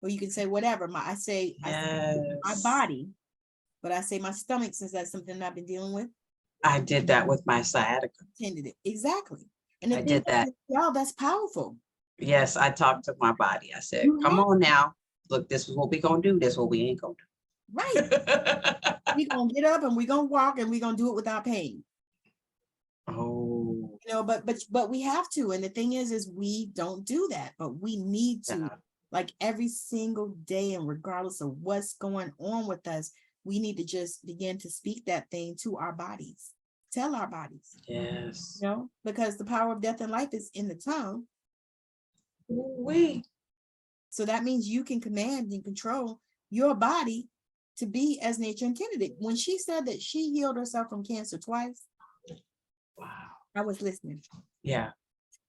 Or you can say whatever. I say my body, but I say my stomach, since that's something I've been dealing with. I did that with my sciatica. Intended it. Exactly. And I did that. Y'all, that's powerful. Yes, I talked to my body. I said, come on now. Look, this is what we're going to do. This is what we ain't going to do. Right. We're going to get up and we're going to walk and we're going to do it without pain. Oh. You know, but we have to. And the thing is we don't do that, but we need to, like every single day, and regardless of what's going on with us, we need to just begin to speak that thing to our bodies. Tell our bodies. Yes. You know, because the power of death and life is in the tongue. So that means you can command and control your body to be as nature intended it. When she said that she healed herself from cancer twice, wow, I was listening. Yeah.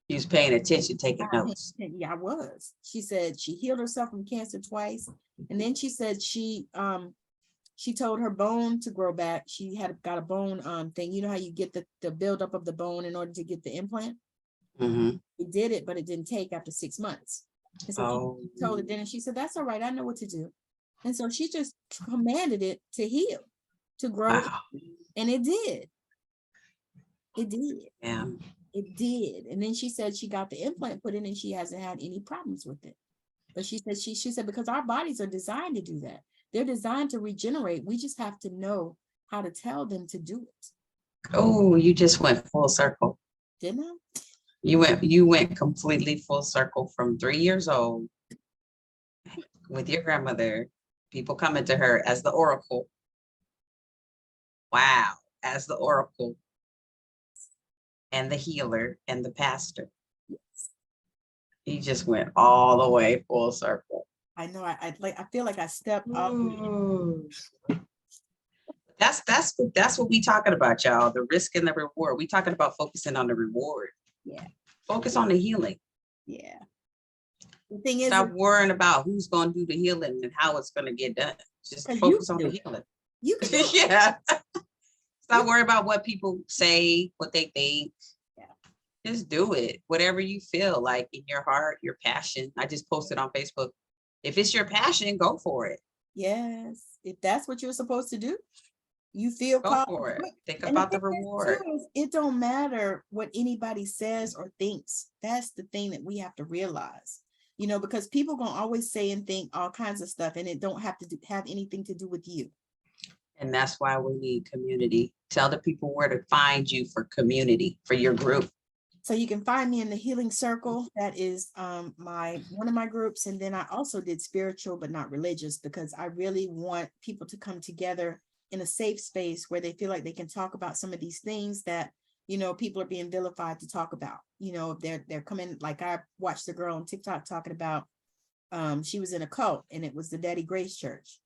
You was paying attention, taking notes. Yeah, I was. She said she healed herself from cancer twice. And then she said she told her bone to grow back. She had got a bone thing. You know how you get the buildup of the bone in order to get the implant? Mm-hmm. We did it, but it didn't take after 6 months. And so she told it then, and she said, that's all right. I know what to do. And so she just commanded it to heal, to grow. Wow. And it did. It did. Yeah. It did. And then she said she got the implant put in and she hasn't had any problems with it. But she said, she said, because our bodies are designed to do that. They're designed to regenerate. We just have to know how to tell them to do it. Oh, you just went full circle. Didn't I? You went completely full circle from 3 years old with your grandmother, people coming to her as the oracle. Wow, as the oracle and the healer and the pastor. Yes. You just went all the way full circle. I know. I feel like I stepped up. That's what we talking about, y'all. The risk and the reward. We talking about focusing on the reward. Yeah. Focus on the healing. Yeah. The thing is, stop worrying about who's going to do the healing and how it's going to get done. Just focus on the healing. You can do it. Yeah. Stop worrying about what people say, what they think. Yeah. Just do it. Whatever you feel like in your heart, your passion. I just posted on Facebook. If it's your passion, go for it. Yes. If that's what you're supposed to do, you feel go for it. Think about the reward. It don't matter what anybody says or thinks. That's the thing that we have to realize, you know, because people gonna always say and think all kinds of stuff, and it don't have to have anything to do with you. And that's why we need community. Tell the people where to find you for community, for your group. So you can find me in the Healing Circle. That is one of my groups. And then I also did spiritual, but not religious, because I really want people to come together in a safe space where they feel like they can talk about some of these things that, you know, people are being vilified to talk about. You know, they're coming, like I watched a girl on TikTok talking about, she was in a cult, and it was the Daddy Grace Church.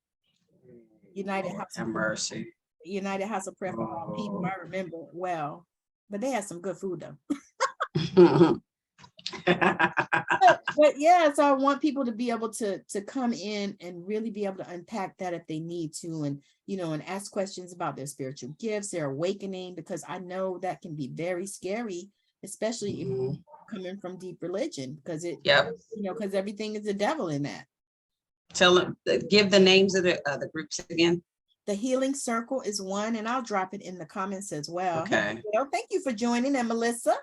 United House of Mercy. United House of Prayer for All People. I remember it well, but they had some good food though. but yeah, so I want people to be able to come in and really be able to unpack that if they need to, and you know, and ask questions about their spiritual gifts, their awakening, because I know that can be very scary, especially if you're coming from deep religion, because it, you know, because everything is the devil in that. Tell them, give the names of the groups again. The Healing Circle is one, and I'll drop it in the comments as well. Okay. Hey, thank you for joining, and Melissa.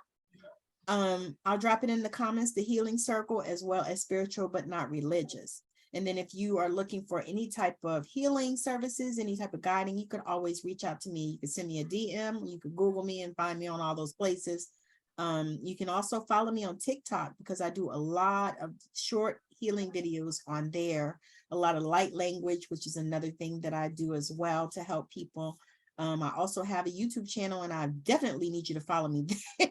I'll drop it in the comments, the Healing Circle, as well as spiritual but not religious. And then if you are looking for any type of healing services, any type of guiding, you could always reach out to me. You can send me a DM, you could Google me and find me on all those places. You can also follow me on TikTok, because I do a lot of short healing videos on there, a lot of light language, which is another thing that I do as well to help people. I also have a YouTube channel, and I definitely need you to follow me there.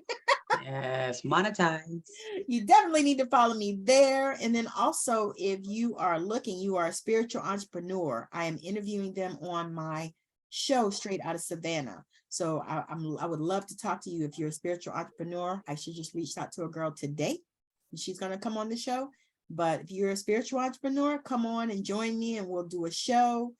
Yes, monetize. You definitely need to follow me there. And then also, if you are looking, you are a spiritual entrepreneur, I am interviewing them on my show, Straight Outta Savannah. So I would love to talk to you if you're a spiritual entrepreneur. I should just reach out to a girl today. She's going to come on the show. But if you're a spiritual entrepreneur, come on and join me, and we'll do a show.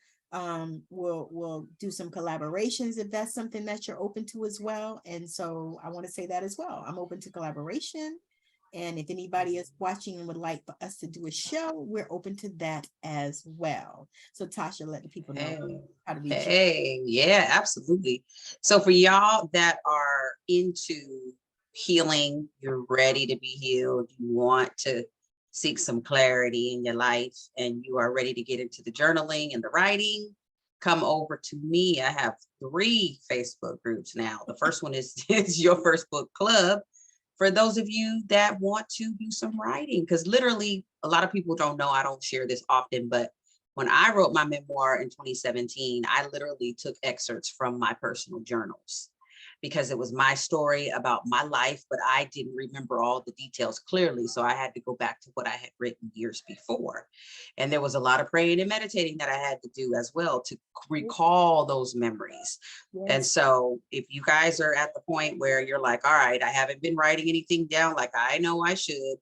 We'll do some collaborations if that's something that you're open to as well. And so I want to say that as well. I'm open to collaboration. And if anybody is watching and would like for us to do a show, we're open to that as well. So Tasha, let the people know how to reach you. Hey, yeah, absolutely. So for y'all that are into healing, you're ready to be healed, you want to seek some clarity in your life, and you are ready to get into the journaling and the writing, come over to me. I have 3 Facebook groups now. The first one is Your First Book Club. For those of you that want to do some writing, because literally a lot of people don't know, I don't share this often, but when I wrote my memoir in 2017, I literally took excerpts from my personal journals, because it was my story about my life, but I didn't remember all the details clearly. So I had to go back to what I had written years before. And there was a lot of praying and meditating that I had to do as well to recall those memories. Yes. And so if you guys are at the point where you're like, all right, I haven't been writing anything down like I know I should,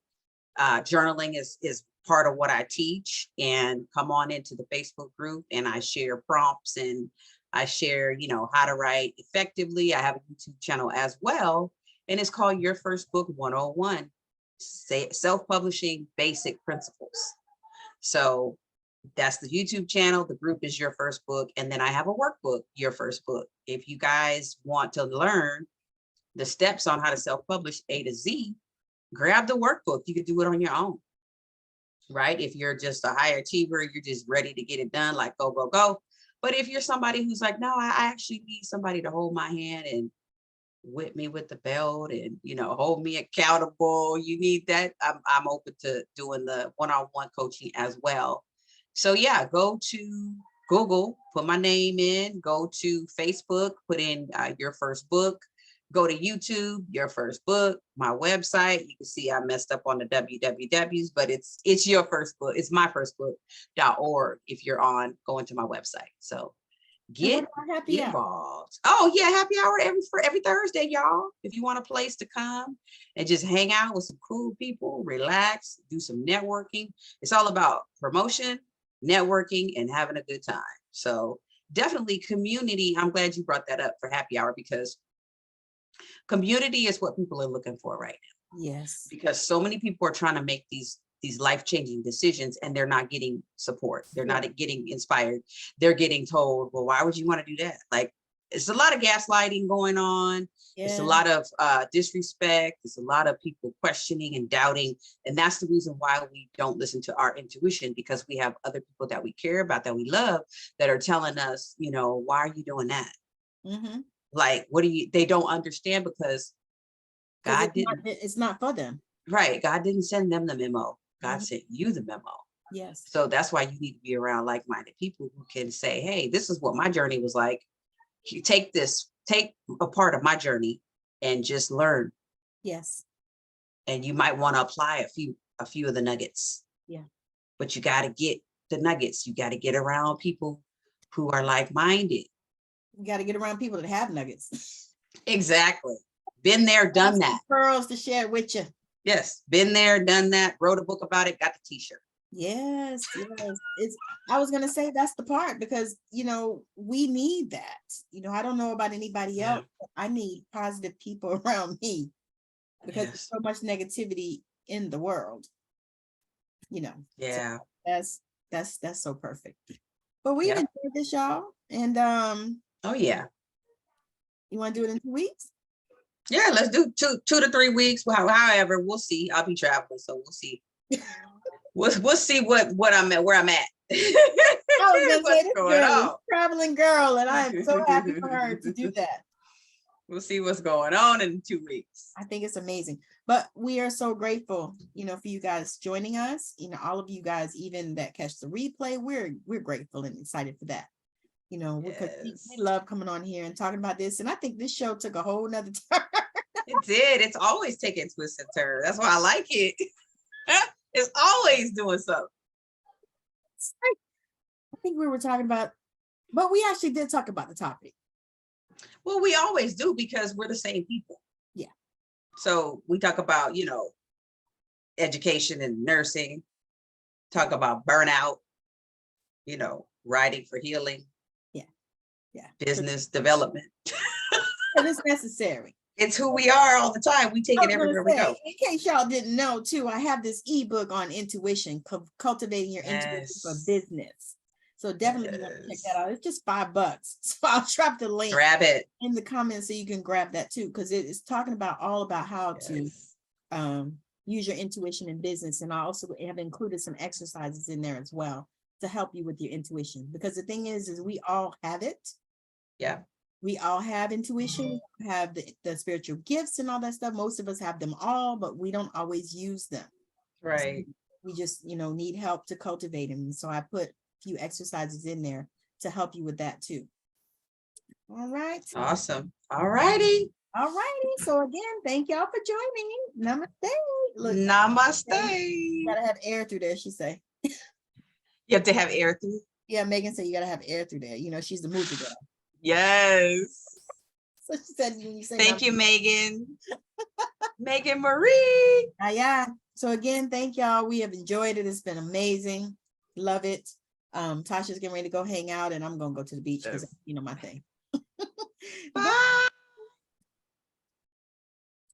journaling is part of what I teach, and come on into the Facebook group, and I share prompts, and I share, you know, how to write effectively. I have a YouTube channel as well, and it's called Your First Book 101, Self-Publishing Basic Principles. So that's the YouTube channel. The group is Your First Book. And then I have a workbook, Your First Book. If you guys want to learn the steps on how to self-publish A to Z, grab the workbook. You can do it on your own, right? If you're just a high achiever, you're just ready to get it done, like go, go, go. But if you're somebody who's like, no, I actually need somebody to hold my hand and whip me with the belt and, you know, hold me accountable, you need that, I'm open to doing the one-on-one coaching as well. So yeah, go to Google, put my name in, go to Facebook, put in Your First Book, go to YouTube, Your First Book, my website. You can see I messed up on the wwws, but it's Your First Book. It's myfirstbook.org if you're on going to my website. So get involved. Oh yeah, happy hour every Thursday, y'all. If you want a place to come and just hang out with some cool people, relax, do some networking. It's all about promotion, networking, and having a good time. So definitely community. I'm glad you brought that up for happy hour, because community is what people are looking for right now. Yes. Because so many people are trying to make these life-changing decisions, and they're not getting support. They're not getting inspired. They're getting told, well, why would you want to do that? Like, it's a lot of gaslighting going on. Yeah. It's a lot of disrespect. It's a lot of people questioning and doubting. And that's the reason why we don't listen to our intuition, because we have other people that we care about, that we love, that are telling us, you know, why are you doing that? Mm-hmm. Like, what do you, they don't understand, because God didn't. It's not for them. Right. God didn't send them the memo. God sent you the memo. Yes. So that's why you need to be around like-minded people who can say, hey, this is what my journey was like. You take a part of my journey and just learn. Yes. And you might want to apply a few of the nuggets. Yeah. But you got to get the nuggets. You got to get around people who are like-minded. You got to get around people that have nuggets. Exactly. Been there, done that. Pearls to share with you. Yes. Been there, done that. Wrote a book about it. Got the t-shirt. Yes. Yes. I was going to say that's the part, because, you know, we need that. You know, I don't know about anybody else, but I need positive people around me, because there's so much negativity in the world, you know. Yeah. So that's so perfect. But we enjoyed this, y'all. And oh yeah. You want to do it in 2 weeks? Yeah, let's do 2 to 3 weeks. Well, however, we'll see. I'll be traveling, so we'll see. we'll see what I'm at, where I'm at. I was gonna say, this girl is a traveling girl, and I am so happy for her to do that. We'll see what's going on in 2 weeks. I think it's amazing. But we are so grateful, for you guys joining us. All of you guys, even that catch the replay, we're grateful and excited for that. Because we love coming on here and talking about this. And I think this show took a whole nother turn. It did. It's always taking twists and turns. That's why I like it. It's always doing something. I think we were talking about, but we actually did talk about the topic. Well, we always do because we're the same people. Yeah. So we talk about, education and nursing, talk about burnout, writing for healing. Yeah. Business development. And it's necessary. It's who we are all the time. We take it everywhere we go. In case y'all didn't know too, I have this ebook on intuition, cultivating your intuition for business. So definitely check that out. It's just $5. So I'll drop the link. Grab it in the comments so you can grab that too, because it is talking about all about how to use your intuition in business. And I also have included some exercises in there as well to help you with your intuition. Because the thing is we all have it. Yeah. We all have intuition, have the spiritual gifts and all that stuff. Most of us have them all, but we don't always use them. Right. So we just, need help to cultivate them. So I put a few exercises in there to help you with that too. All right. Awesome. All righty. So again, thank y'all for joining. Namaste. Look, Namaste. You gotta have air through there, she say. You have to have air through? Yeah, Megan said you gotta have air through there. She's the movie girl. Yes. So she said, when you say thank you, Megan. Megan Marie. Yeah. So again, thank y'all. We have enjoyed it. It's been amazing. Love it. Tasha's getting ready to go hang out, and I'm gonna go to the beach because my thing. Bye.